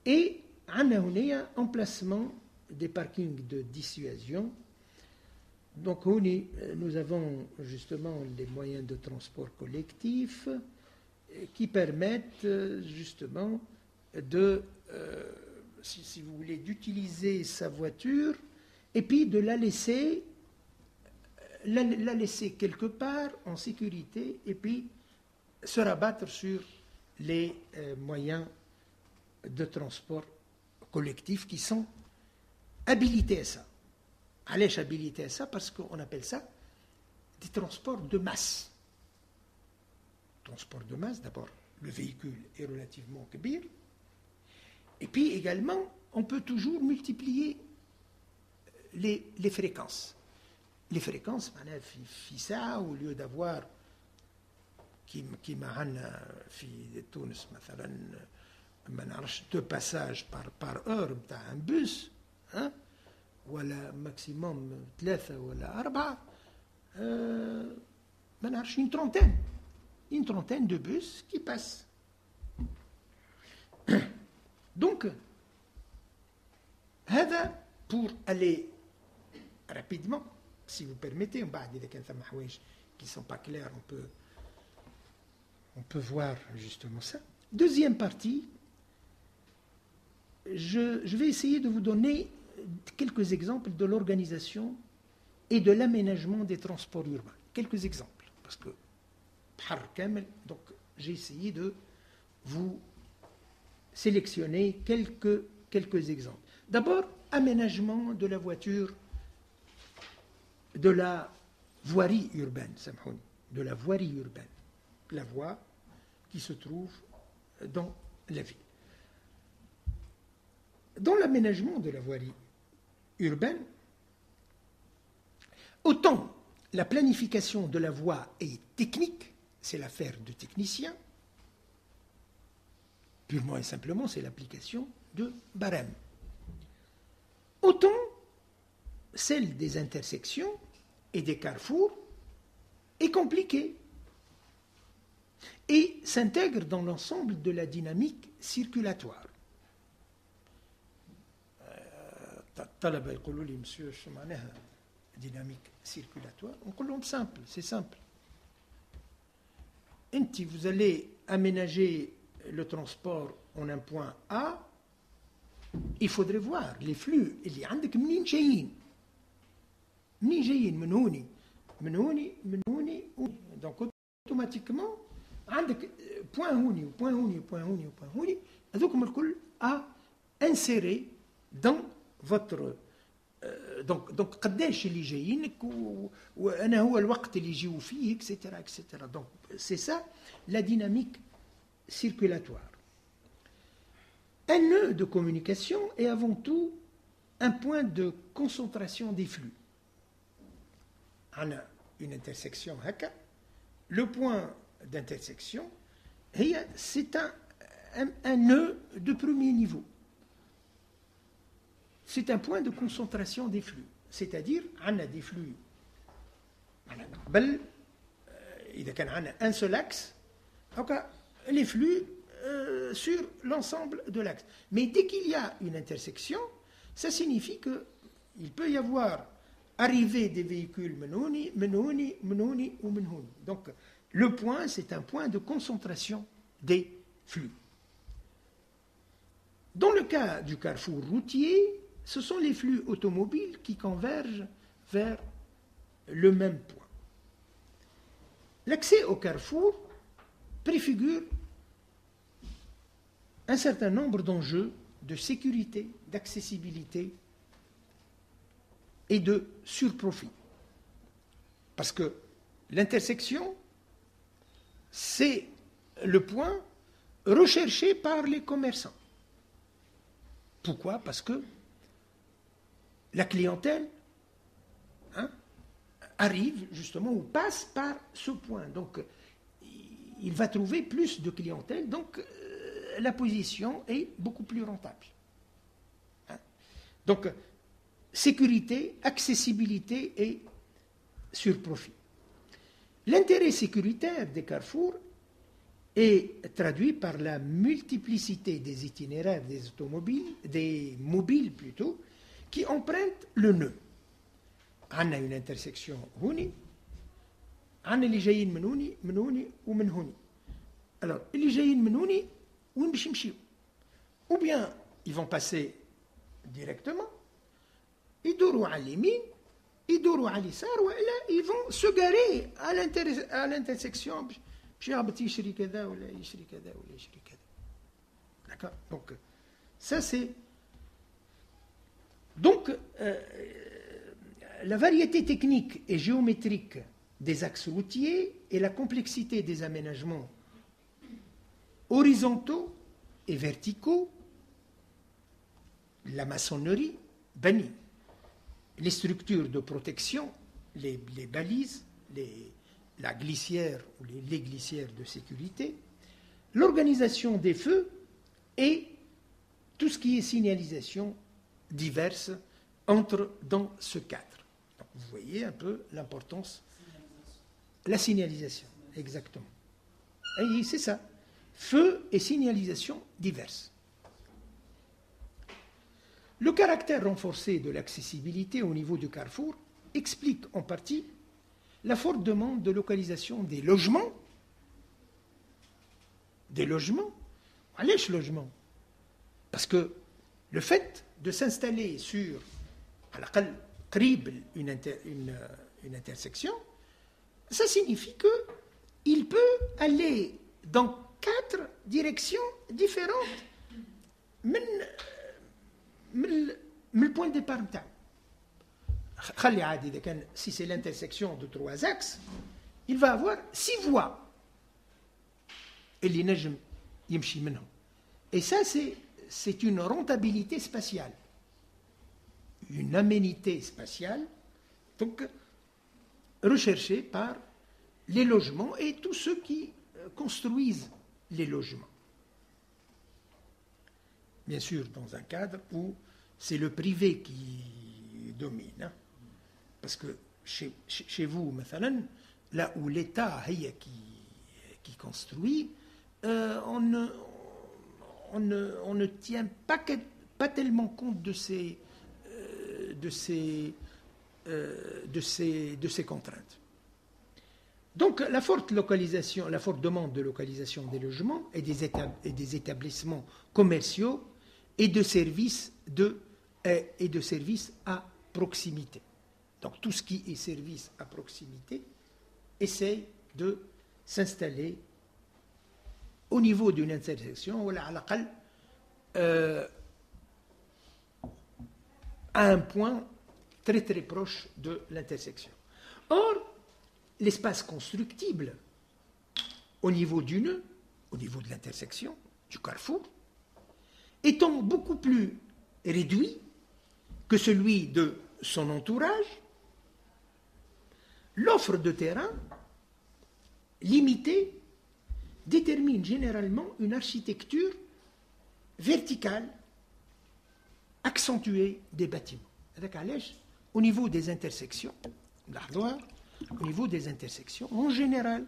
[SPEAKER 1] Et on a emplacement des parkings de dissuasion. Donc nous avons justement les moyens de transport collectif qui permettent justement de, si vous voulez, d'utiliser sa voiture et puis de la laisser quelque part en sécurité et puis se rabattre sur les moyens de transport collectif qui sont habilités à ça. Allez-je habilité à ça parce qu'on appelle ça des transports de masse. Transport de masse, d'abord, le véhicule est relativement kbir. Et puis également, on peut toujours multiplier les fréquences. Les fréquences, ça, au lieu d'avoir qui معنا في تونس مثلا ما نعرفش 2 passages par heure بتاع un bus, hein, ولا maximum 3 ولا 4 ما نعرفش une trentaine de bus qui passent. Donc هذا pour aller rapidement, si vous permettez, بعد إذا كان ثم حوايج qui ne sont pas clairs, on peut voir justement ça. Deuxième partie, je vais essayer de vous donner quelques exemples de l'organisation et de l'aménagement des transports urbains. Quelques exemples, parce que donc j'ai essayé de vous sélectionner quelques exemples. D'abord, aménagement de la voiture, de la voirie urbaine, de la voirie urbaine, la voie qui se trouve dans la ville. Dans l'aménagement de la voirie urbaine, autant la planification de la voie est technique, c'est l'affaire de techniciens, purement et simplement c'est l'application de barèmes. Autant celle des intersections et des carrefours est compliquée et s'intègre dans l'ensemble de la dynamique circulatoire. الطلبة يقولوا لي monsieur شو معناها dynamique circulatoire, on dit simple, c'est simple. Vous allez aménager le transport en un point A, il faudrait voir les flux اللي عندك منين جايين من هوني. Donc automatiquement عندك point هوني وبوان هوني وبوان هوني وبوان هوني هذوكم الكل à insérer dans votre donc قداش اللي جايينك وانا هو الوقت اللي يجيو فيه etc. Donc c'est ça la dynamique circulatoire. Un nœud de communication est avant tout un point de concentration des flux. On a une intersection هكا, le point d'intersection c'est un nœud de premier niveau. C'est un point de concentration des flux. C'est-à-dire, on a des flux. Il y a un seul axe, les flux sur l'ensemble de l'axe. Mais dès qu'il y a une intersection, ça signifie qu'il peut y avoir arrivée des véhicules menouni ou menouni. Donc, le point, c'est un point de concentration des flux. Dans le cas du carrefour routier, ce sont les flux automobiles qui convergent vers le même point. L'accès au carrefour préfigure un certain nombre d'enjeux de sécurité, d'accessibilité et de surprofit. Parce que l'intersection, c'est le point recherché par les commerçants. Pourquoi? Parce que la clientèle arrive justement ou passe par ce point. Donc, il va trouver plus de clientèle. Donc, la position est beaucoup plus rentable. Donc, sécurité, accessibilité et surprofit. L'intérêt sécuritaire des carrefours est traduit par la multiplicité des itinéraires des automobiles, des mobiles plutôt, qui empruntent le nœud. On a une intersection هوني, عندنا اللي جايين من هوني ومن هوني. Alors, اللي جايين من هوني وين باش يمشيو؟ Ou bien ils vont passer directement, يدوروا على اليمين, يدوروا على اليسار, وإلا ils vont se garer à l'intersection. باش يهبط يشري كذا ولا يشري كذا ولا يشري كذا. D'accord? Donc, ça c'est. Donc, la variété technique et géométrique des axes routiers et la complexité des aménagements horizontaux et verticaux, la maçonnerie, bani, les structures de protection, les balises, la glissière ou les glissières de sécurité, l'organisation des feux et tout ce qui est signalisation diverse entre dans ce cadre. Donc, vous voyez un peu l'importance. La signalisation, exactement. Et c'est ça. Feux et signalisation diverses. Le caractère renforcé de l'accessibilité au niveau du carrefour explique en partie la forte demande de localisation des logements. Des logements. Allez, logement. Parce que le fait de s'installer sur une intersection, ça signifie qu'il peut aller dans 4 directions différentes من le point de départ نتاعو. خلي عادي إذا كان si c'est l'intersection de 3 axes, il va avoir 6 voies اللي نجم يمشي منهم. Et ça c'est une rentabilité spatiale, une aménité spatiale, donc recherchée par les logements et tous ceux qui construisent les logements. Bien sûr, dans un cadre où c'est le privé qui domine. Hein? Parce que chez vous, مثلا, là où l'État qui construit, on ne tient pas tellement compte de ces contraintes. Donc la forte demande de localisation des logements et des établissements commerciaux et de services à proximité. Donc tout ce qui est service à proximité essaye de s'installer au niveau d'une intersection, ou à l'aqal à un point très très proche de l'intersection. Or, l'espace constructible au niveau du nœud, au niveau de l'intersection, du carrefour, étant beaucoup plus réduit que celui de son entourage, l'offre de terrain limitée détermine généralement une architecture verticale accentuée des bâtiments. Au niveau des intersections, au niveau des intersections, en général,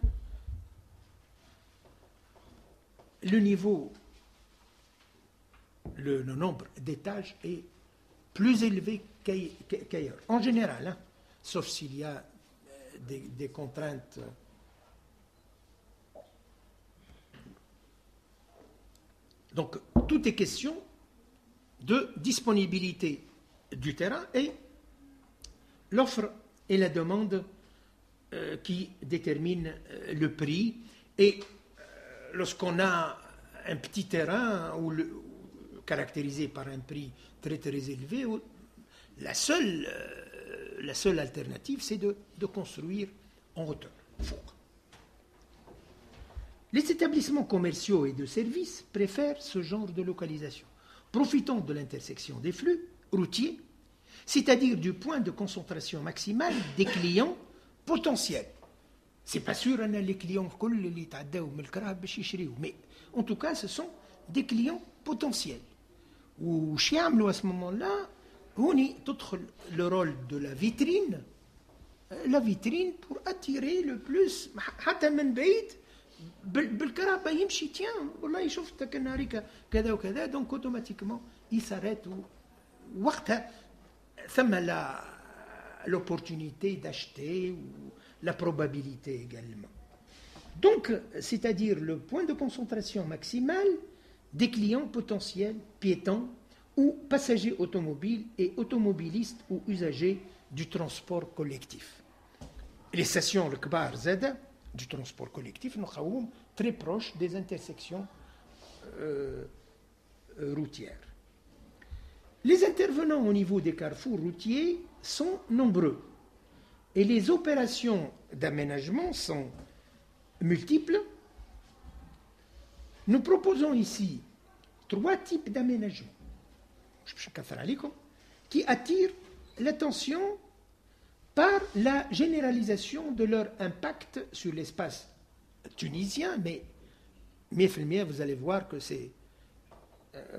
[SPEAKER 1] le nombre d'étages est plus élevé qu'ailleurs. En général, hein, sauf s'il y a des contraintes. Donc, tout est question de disponibilité du terrain et l'offre et la demande qui déterminent le prix. Et lorsqu'on a un petit terrain caractérisé par un prix très très élevé, la seule alternative, c'est de construire en hauteur. Les établissements commerciaux et de services préfèrent ce genre de localisation, profitant de l'intersection des flux routiers, c'est-à-dire du point de concentration maximale des clients potentiels. C'est pas sûr que les clients mais en tout cas ce sont des clients potentiels. Ou chez Amlo à ce moment-là, on y تدخل le rôle de la vitrine pour attirer le plus حتى من بعيد بالكهرباء يمشي تيان والله شفتك النهاريك كذا وكذا دونك اوتوماتيكمون يساريت وقتها ثم l'opportunité d'acheter ou la probabilité également. Donc, c'est-à-dire le point de concentration maximale des clients potentiels, piétons ou passagers automobiles et automobilistes ou usagers du transport collectif. Les stations le Kbar Zada du transport collectif sont très proches des intersections routières. Les intervenants au niveau des carrefours routiers sont nombreux et les opérations d'aménagement sont multiples. Nous proposons ici 3 types d'aménagements qui attirent l'attention par la généralisation de leur impact sur l'espace tunisien, mais 100% vous allez voir que c'est...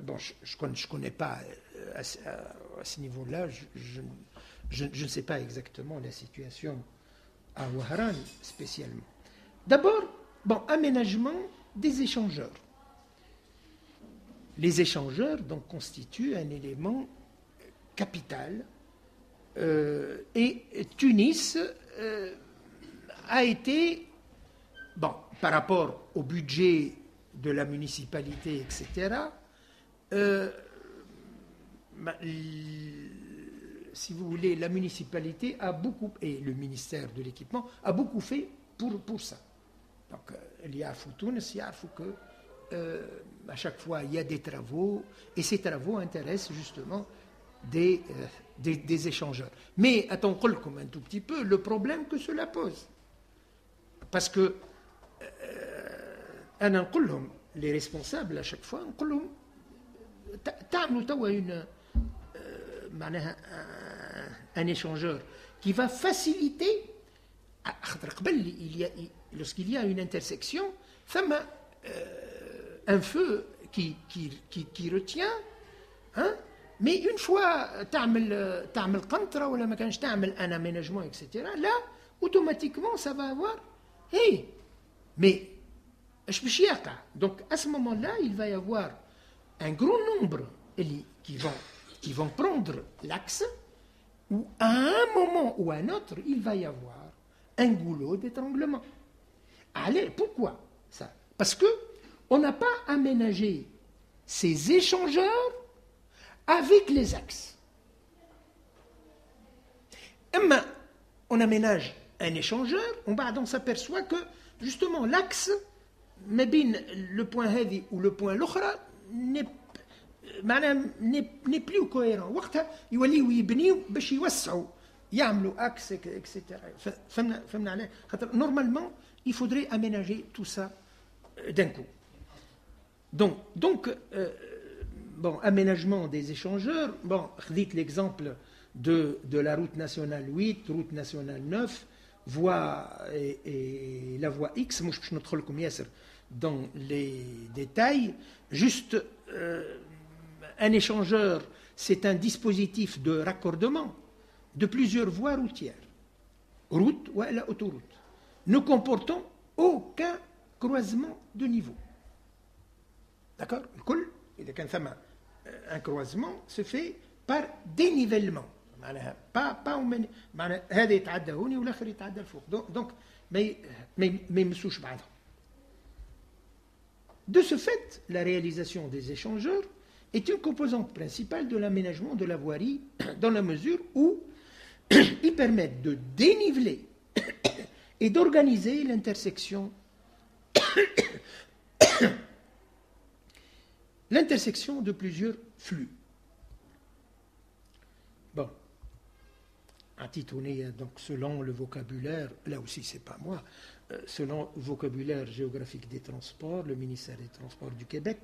[SPEAKER 1] bon, je ne connais pas à ce niveau-là, je ne sais pas exactement la situation à Ouaharan spécialement. D'abord, bon, aménagement des échangeurs. Les échangeurs donc, constituent un élément capital et Tunis a été, bon, par rapport au budget de la municipalité, etc., si vous voulez, la municipalité a beaucoup, et le ministère de l'équipement, a beaucoup fait pour ça. Donc, il y a Foutoun, il y a que à chaque fois, il y a des travaux, et ces travaux intéressent justement des échangeurs. Mais, attends, comme un tout petit peu, le problème que cela pose. Parce que, les responsables, à chaque fois, un échangeur qui va faciliter, lorsqu'il y a une intersection, un feu qui retient, hein, mais une fois تعمل قنطرة ولا ما كانش تعمل un aménagement, etc., là, automatiquement, ça va avoir, hey, mais donc à ce moment-là, il va y avoir un grand nombre qui vont prendre l'axe, où à un moment ou à un autre, il va y avoir un goulot d'étranglement. Allez, pourquoi ça? Parce que on n'a pas aménagé ces échangeurs avec les axes. On aménage un échangeur, on s'aperçoit que justement l'axe, le point heavy ou le point l'autre n'est plus cohérent. وقتها يوليو يبنيو باش يوسعوا يعملوا axe, etc. فهمنا عليه. Normalement, il faudrait aménager tout ça d'un coup. Donc bon, aménagement des échangeurs. Bon, dites l'exemple de la route nationale 8, route nationale 9, voie et la voie X. Moi, je ne dans les détails. Juste, un échangeur, c'est un dispositif de raccordement de plusieurs voies routières, route ou la autoroute, ne comportant aucun croisement de niveau. D'accord? Un croisement se fait par dénivellement. هذا يتعدى هوني والاخر يتعدى الفوق. Donc ما يمسوش بعضهم. De ce fait, la réalisation des échangeurs est une composante principale de l'aménagement de la voirie dans la mesure où ils permettent de déniveler et d'organiser l'intersection de plusieurs flux. Bon, Atitouné, donc selon le vocabulaire, là aussi c'est pas moi, selon le vocabulaire géographique des transports, le ministère des Transports du Québec,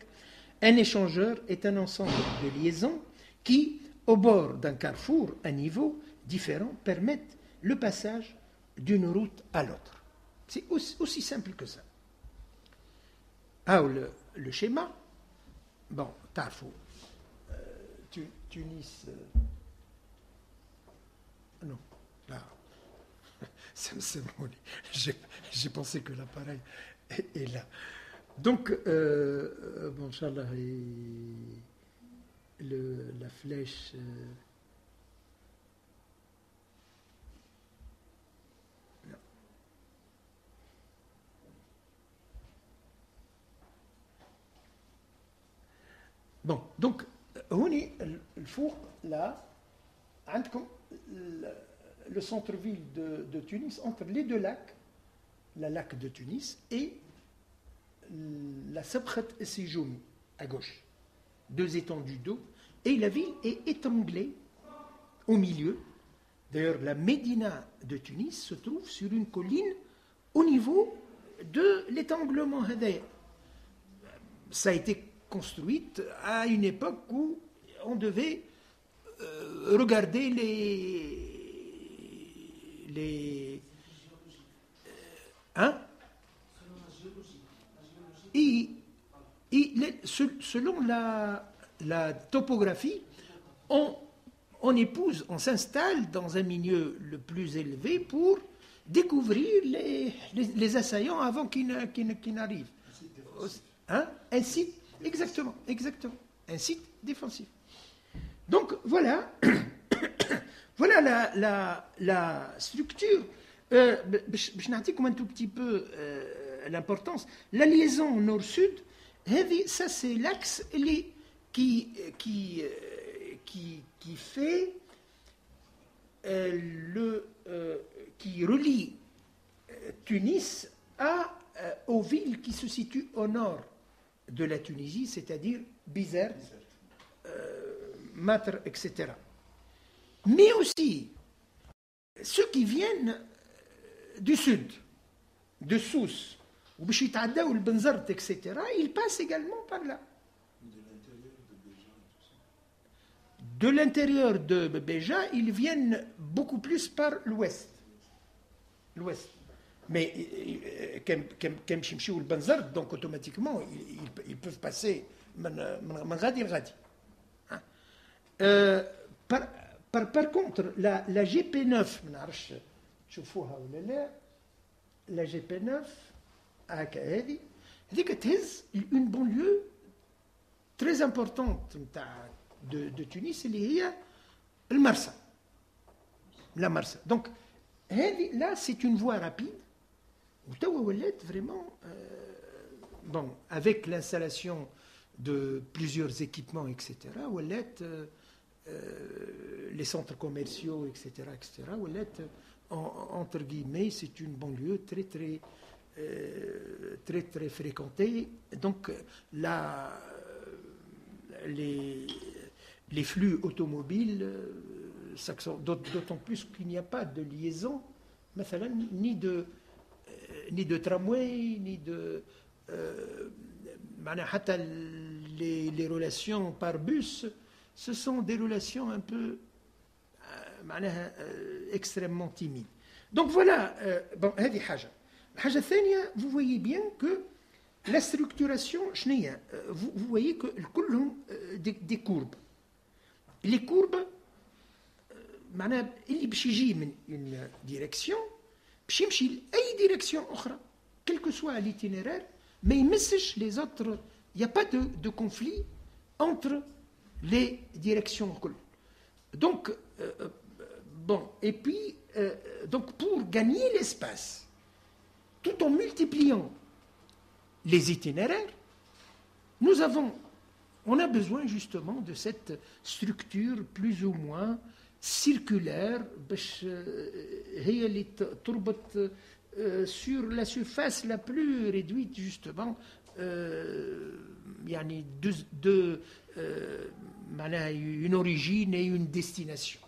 [SPEAKER 1] un échangeur est un ensemble de liaisons qui, au bord d'un carrefour à niveau différent, permettent le passage d'une route à l'autre. C'est aussi simple que ça. Ah, le schéma, bon, Tarfou, Tunis, non, là, J'ai pensé que l'appareil est là. Donc, bon, Inch'Allah, la flèche. Non. Bon, donc, هوني الفوق là, عندكم le centre-ville de Tunis, entre les deux lacs, la lac de Tunis et la Sabkhat Sijoumi, à gauche. Deux étendues d'eau. Et la ville est étranglée au milieu. D'ailleurs, la Médina de Tunis se trouve sur une colline au niveau de l'étanglement Hadaya. Ça a été construite à une époque où on devait regarder hein? Et selon la topographie, on épouse, on s'installe dans un milieu le plus élevé pour découvrir les assaillants avant qu'ils n'arrivent. Hein? Un site, exactement, un site défensif. Donc voilà, voilà la structure. Je n'ai comme un tout petit peu l'importance. La liaison nord-sud, ça c'est l'axe qui fait qui relie Tunis aux villes qui se situent au nord de la Tunisie, c'est-à-dire Bizerte, Matr, etc. Mais aussi ceux qui viennent du sud, de Sousse, ou Bchitadda ou le Benzart, etc., ils passent également par là. De l'intérieur de Béja, ils viennent beaucoup plus par l'ouest. Mais Kemchimchi ou le Benzart, donc automatiquement, ils peuvent passer Mangadi Ghadi. Par contre, la GP9, la GP9, c'est une banlieue très importante de Tunis, il y a le Marsa. La Marsa. Donc, là, c'est une voie rapide. Vraiment, bon, avec l'installation de plusieurs équipements, etc., les centres commerciaux, etc., entre guillemets, c'est une banlieue très fréquentée. Donc, les flux automobiles, d'autant plus qu'il n'y a pas de liaison, ni de tramway, ni de... les relations par bus, ce sont des relations un peu extrêmement timides. Donc voilà, bon, هذه حاجة. الحاجة الثانية, vous voyez bien que la structuration, vous voyez que كلهم des courbes. Les courbes, اللي باش يجي من une direction, باش يمشي لأي direction أخرى, quel que soit l'itinéraire, mais il message les autres. Il n'y a pas de conflit entre les directions. Donc, bon, et puis, donc pour gagner l'espace, tout en multipliant les itinéraires, on a besoin justement de cette structure plus ou moins circulaire, sur la surface la plus réduite justement, une origine et une destination.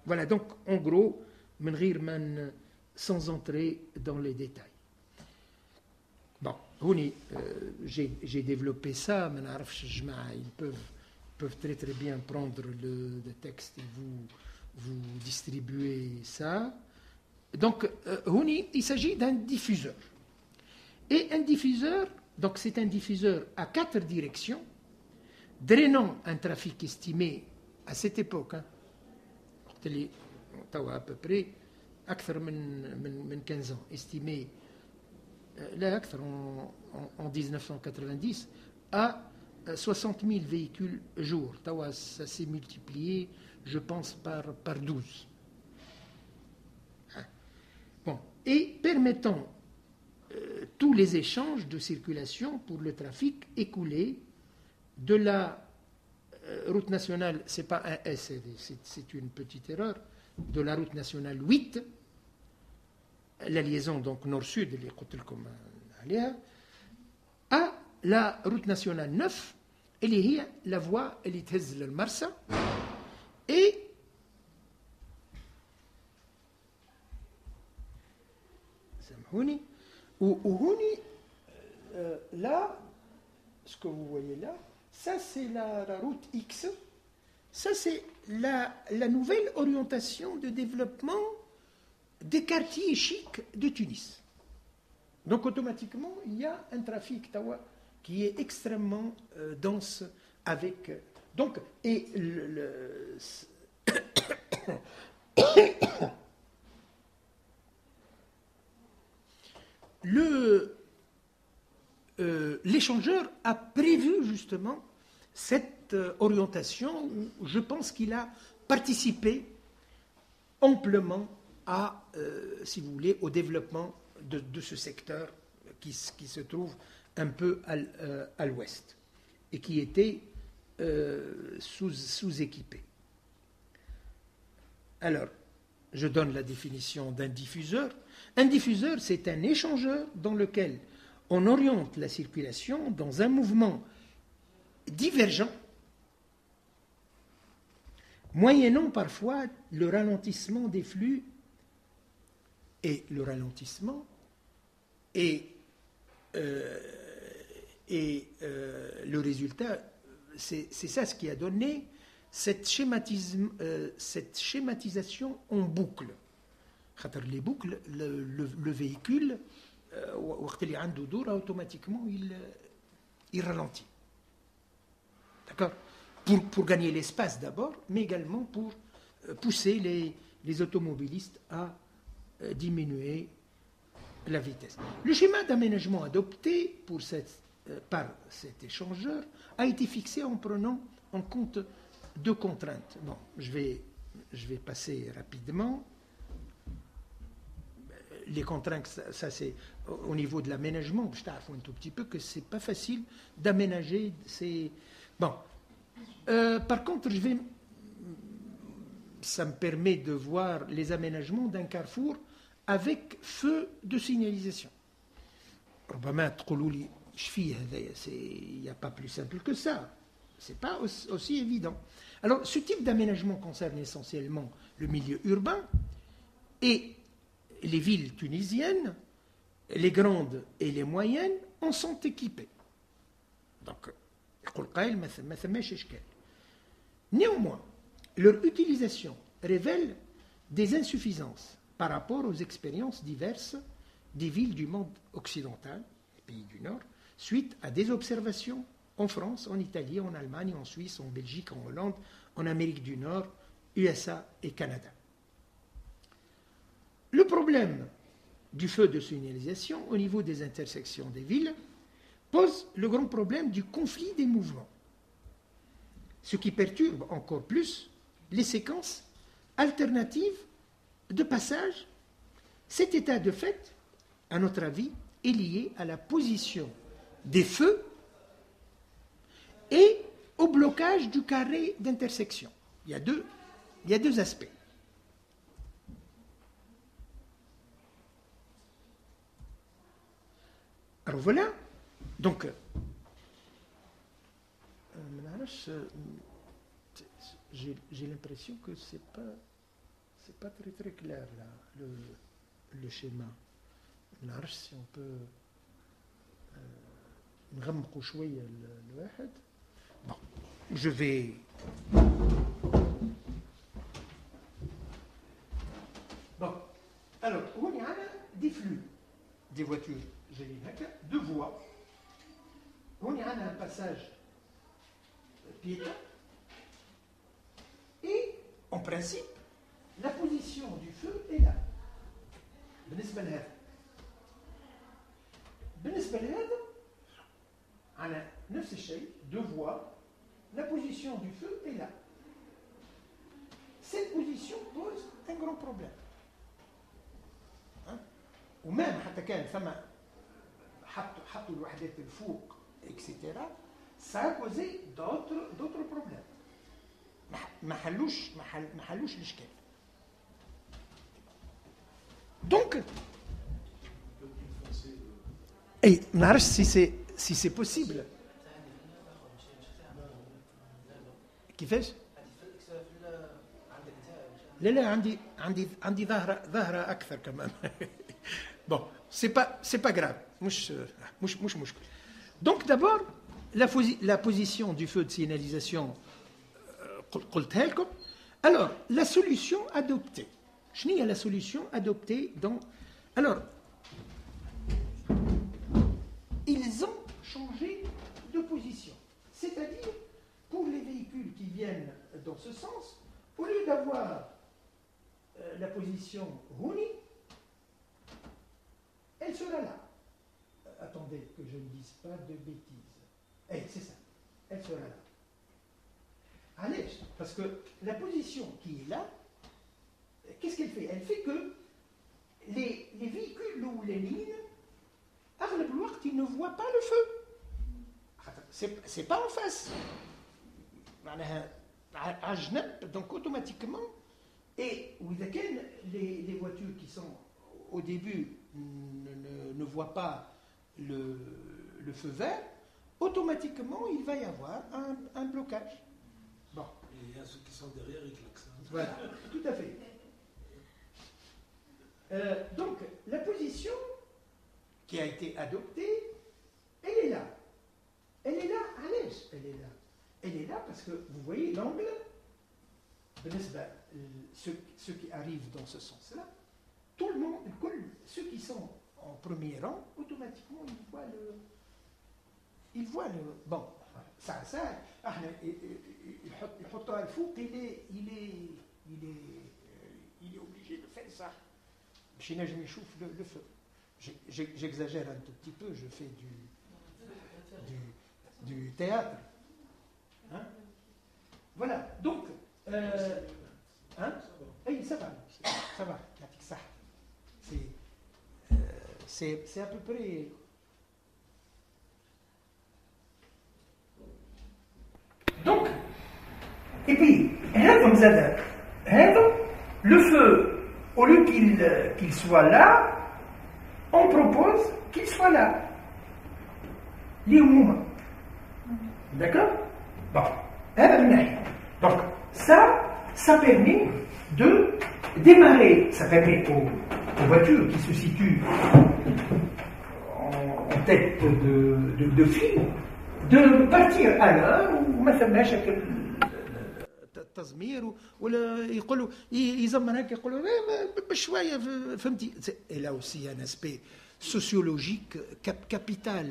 [SPEAKER 1] Voilà, donc en gros, sans entrer dans les détails. Bon, j'ai développé ça, mais ils peuvent très bien prendre le texte et vous distribuer ça. Donc, il s'agit d'un diffuseur. Et un diffuseur, donc c'est un diffuseur à 4 directions, drainant un trafic estimé à cette époque, à peu près أكثر من 15 ans, estimé لا أكثر en 1990 à 60 000 véhicules jour. Ça s'est multiplié, je pense, par 12. Bon. Et permettant tous les échanges de circulation pour le trafic écoulé de la route nationale, c'est pas un S, c'est une petite erreur, de la route nationale 8, la liaison donc nord-sud, à la route nationale 9, اللي هي la voie اللي تهز للمرسى et سامحوني وهوني là ce que vous voyez là, ça c'est la route X, ça c'est la nouvelle orientation de développement des quartiers chics de Tunis. Donc automatiquement, il y a un trafic qui est extrêmement dense avec... Donc, et l'échangeur a prévu justement cette orientation où je pense qu'il a participé amplement à, si vous voulez, au développement de ce secteur qui se trouve un peu à l'ouest et qui était sous-équipé. Alors, je donne la définition d'un diffuseur. Un diffuseur, c'est un échangeur dans lequel on oriente la circulation dans un mouvement divergent, moyennant parfois le ralentissement des flux. Et le ralentissement et le résultat, c'est ça ce qui a donné cette schématisation en boucle. Les boucles, le véhicule, automatiquement, il ralentit. D'accord ? Pour gagner l'espace d'abord, mais également pour pousser les automobilistes à diminuer la vitesse. Le schéma d'aménagement adopté par cet échangeur a été fixé en prenant en compte deux contraintes. Bon, je vais passer rapidement. Les contraintes, ça c'est au niveau de l'aménagement. Je t'avoue un tout petit peu que c'est pas facile d'aménager. Bon. Par contre, ça me permet de voir les aménagements d'un carrefour avec feu de signalisation. Il n'y a pas plus simple que ça. Ce n'est pas aussi évident. Alors, ce type d'aménagement concerne essentiellement le milieu urbain et les villes tunisiennes, les grandes et les moyennes, en sont équipées. Donc, néanmoins, leur utilisation révèle des insuffisances par rapport aux expériences diverses des villes du monde occidental, les pays du Nord, suite à des observations en France, en Italie, en Allemagne, en Suisse, en Belgique, en Hollande, en Amérique du Nord, USA et Canada. Le problème du feu de signalisation au niveau des intersections des villes pose le grand problème du conflit des mouvements, ce qui perturbe encore plus les séquences alternatives de passage. Cet état de fait, à notre avis, est lié à la position des feux et au blocage du carré d'intersection. Il y a deux aspects. Alors voilà, donc, j'ai l'impression que c'est pas très très clair là, le schéma. Si on peut نغمقوا شوية الواحد. Bon, je vais bon. Alors, on y a des flux, des voitures, deux voies. On y a un passage piéton. Et, en principe, la position du feu est là. بالنسبة لهذا بالنسبة لهذا على نفس الشيء deux voies la position du feu est là cette position pose un grand problème ومام حتى كان ثم حطوا الوحدات الفوق etc ça a causé d'autres problèmes ما حلوش الاشكال دونك اي ما نعرفش si c'est possible كيفاش لا عندي ظاهره اكثر كمان bon c'est pas grave مش مشكل donc d'abord la position du feu de signalisation قلتها لكم alors la solution adoptée شنو هي la solution adoptée dans alors ils ont changé de position c'est-à-dire pour les véhicules qui viennent dans ce sens au lieu d'avoir la position Rouni elle sera là attendez que je ne dise pas de bêtises c'est ça elle sera là allez parce que la position qui est là qu'est-ce qu'elle fait elle fait que les véhicules ou les lignes أغلب الوقت ils ne voient pas le feu c'est pas en face معناها عجنب donc automatiquement et وإذا كان les voitures qui sont au début ne voient pas le feu vert automatiquement il va y avoir un blocage bon
[SPEAKER 2] et il y a ceux qui sont derrière et klaxonnent
[SPEAKER 1] voilà tout à fait donc la position qui a été adoptée elle est là à l'aise elle est là parce que vous voyez l'angle ceux qui arrivent dans ce sens-là tout le monde ceux qui sont en premier rang automatiquement ils voient le bon ça احنا يحطها الفوق il est obligé de faire ça باش ينجم يشوف le feu j'exagère un tout petit peu je fais du théâtre hein voilà donc hein اي ça va يعطيك الصحة c'est à peu près donc et puis le feu au lieu qu'il soit là on propose qu'il soit là les mouvements d'accord bon donc ça permet de démarrer ça permet aux voitures qui se situent en tête de file de partir à l'heure وما ثماش التزمير ولا يقولوا يزمر هكا يقولوا بشويه فهمتي et là aussi un aspect sociologique capital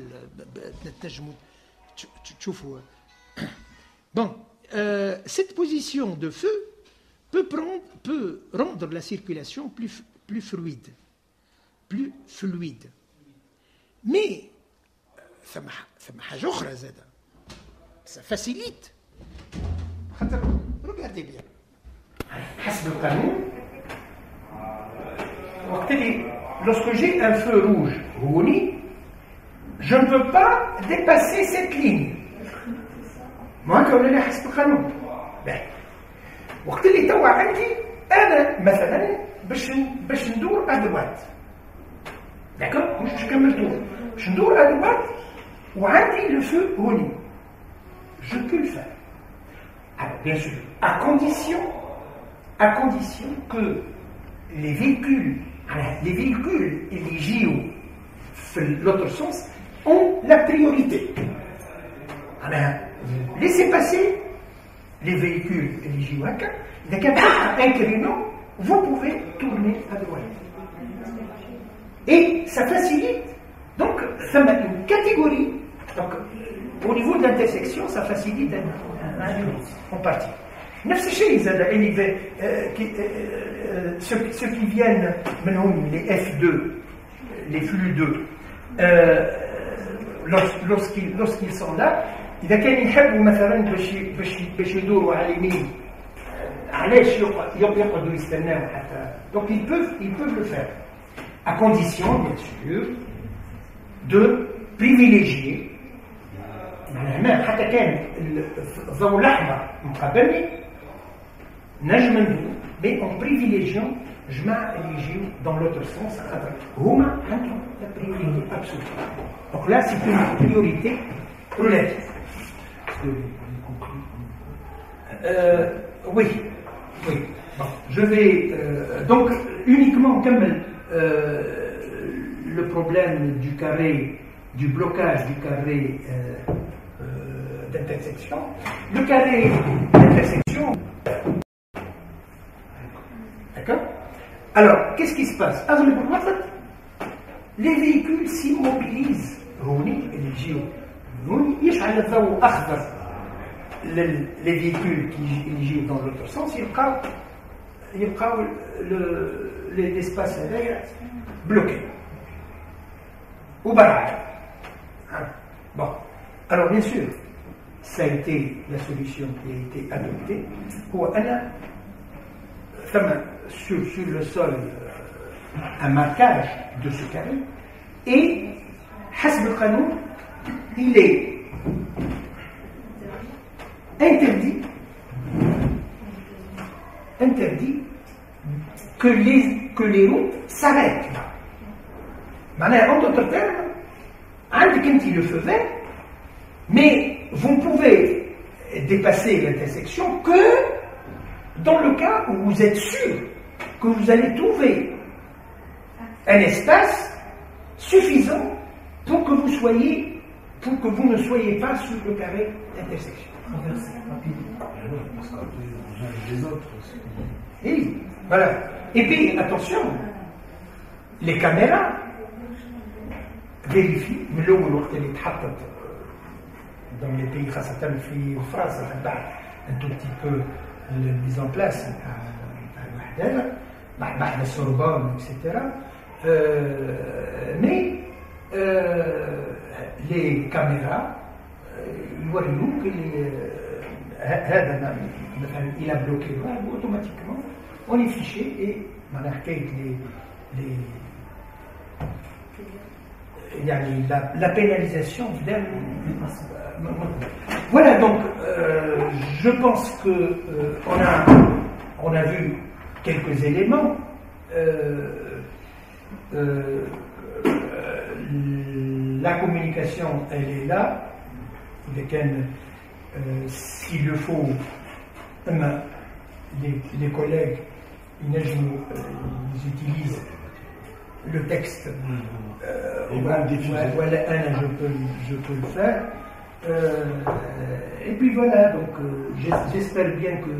[SPEAKER 1] تنجموا تشوفوا bon cette position de feu peut rendre la circulation plus fluide mais ثم حاجه اخرى زاده ça facilite regardez bien حسب القانون وقت اللي lorsque j'ai un feu rouge rouni je ne peux pas dépasser cette ligne ما هكا ولا لا حسب القانون وقت اللي توا عندي انا مثلا باش ندور ادوات داكور مش نكمل طول باش ندور ادوات وعندي لو فو هوني je peux le faire alors bien sûr à condition que les véhicules اللي يجيو في l'autre sens ont la priorité laissez passer les véhicules اللي يجيو هكا إذا كان un créneau vous pouvez tourner à droite et ça facilite donc ça met une catégorie donc au niveau de l'intersection ça facilite en partie نفس الشيء ceux qui viennent منهم les F2 les flux 2 lorsqu'ils sont là إذا كان يحبوا مثلا باش يدوروا على اليمين علاش يقعدوا يستناو حتى donc ils peuvent le faire à condition bien sûr de privilégier هنا حتى كان الضوء الأحمر مقابلني نجم ندور mais en privilégiant جماعة اللي يجيو dans l'autre sens خاطر هما عندهم la priorité absolue donc là c'est une priorité relative oui bon, je vais donc uniquement comme le problème du carré du blocage du carré d'intersection le carré d'intersection d'accord alors qu'est-ce qui se passe les véhicules s'immobilisent اللي يجيو يشعل الضوء أخضر les véhicules qui يجيو dans l'autre sens يبقاو l'espace هذايا bloqué وبرعي bon alors bien sûr ça a été la solution qui a été adoptée هو أنا sur le sol un marquage de ce carré et حسب القانون il est interdit que les routes s'arrêtent. معناها en d'autres termes عندك انت le feu vert mais vous ne pouvez dépasser l'intersection que dans le cas où vous êtes sûr que vous allez trouver un espace suffisant pour que vous ne soyez pas sur le carré d'intersection. Et voilà. Et puis attention, les caméras vérifient من الأول وقت اللي تحطت dans les pays خاصة في فرنسا un tout petit peu la mise en place à الوحدة بعد السوربون etc. Mais les caméras يوريوك هذا مثلا il a bloqué automatiquement on est fiché et معناها حكاية يعني la pénalisation voilà donc je pense que on a vu quelques éléments la communication elle est là s'il le faut les collègues ils utilisent le texte voilà je peux le faire et puis voilà donc j'espère bien que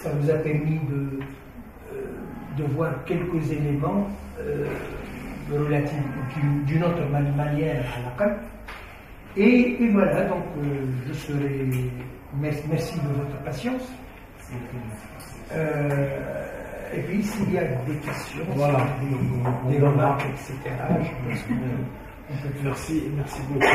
[SPEAKER 1] ça vous a permis de voir quelques éléments relatifs d'une autre manière à la carte et voilà donc je serai merci de votre patience et puis s'il y a des questions voilà, des remarques etc. Je pense que on peut merci beaucoup.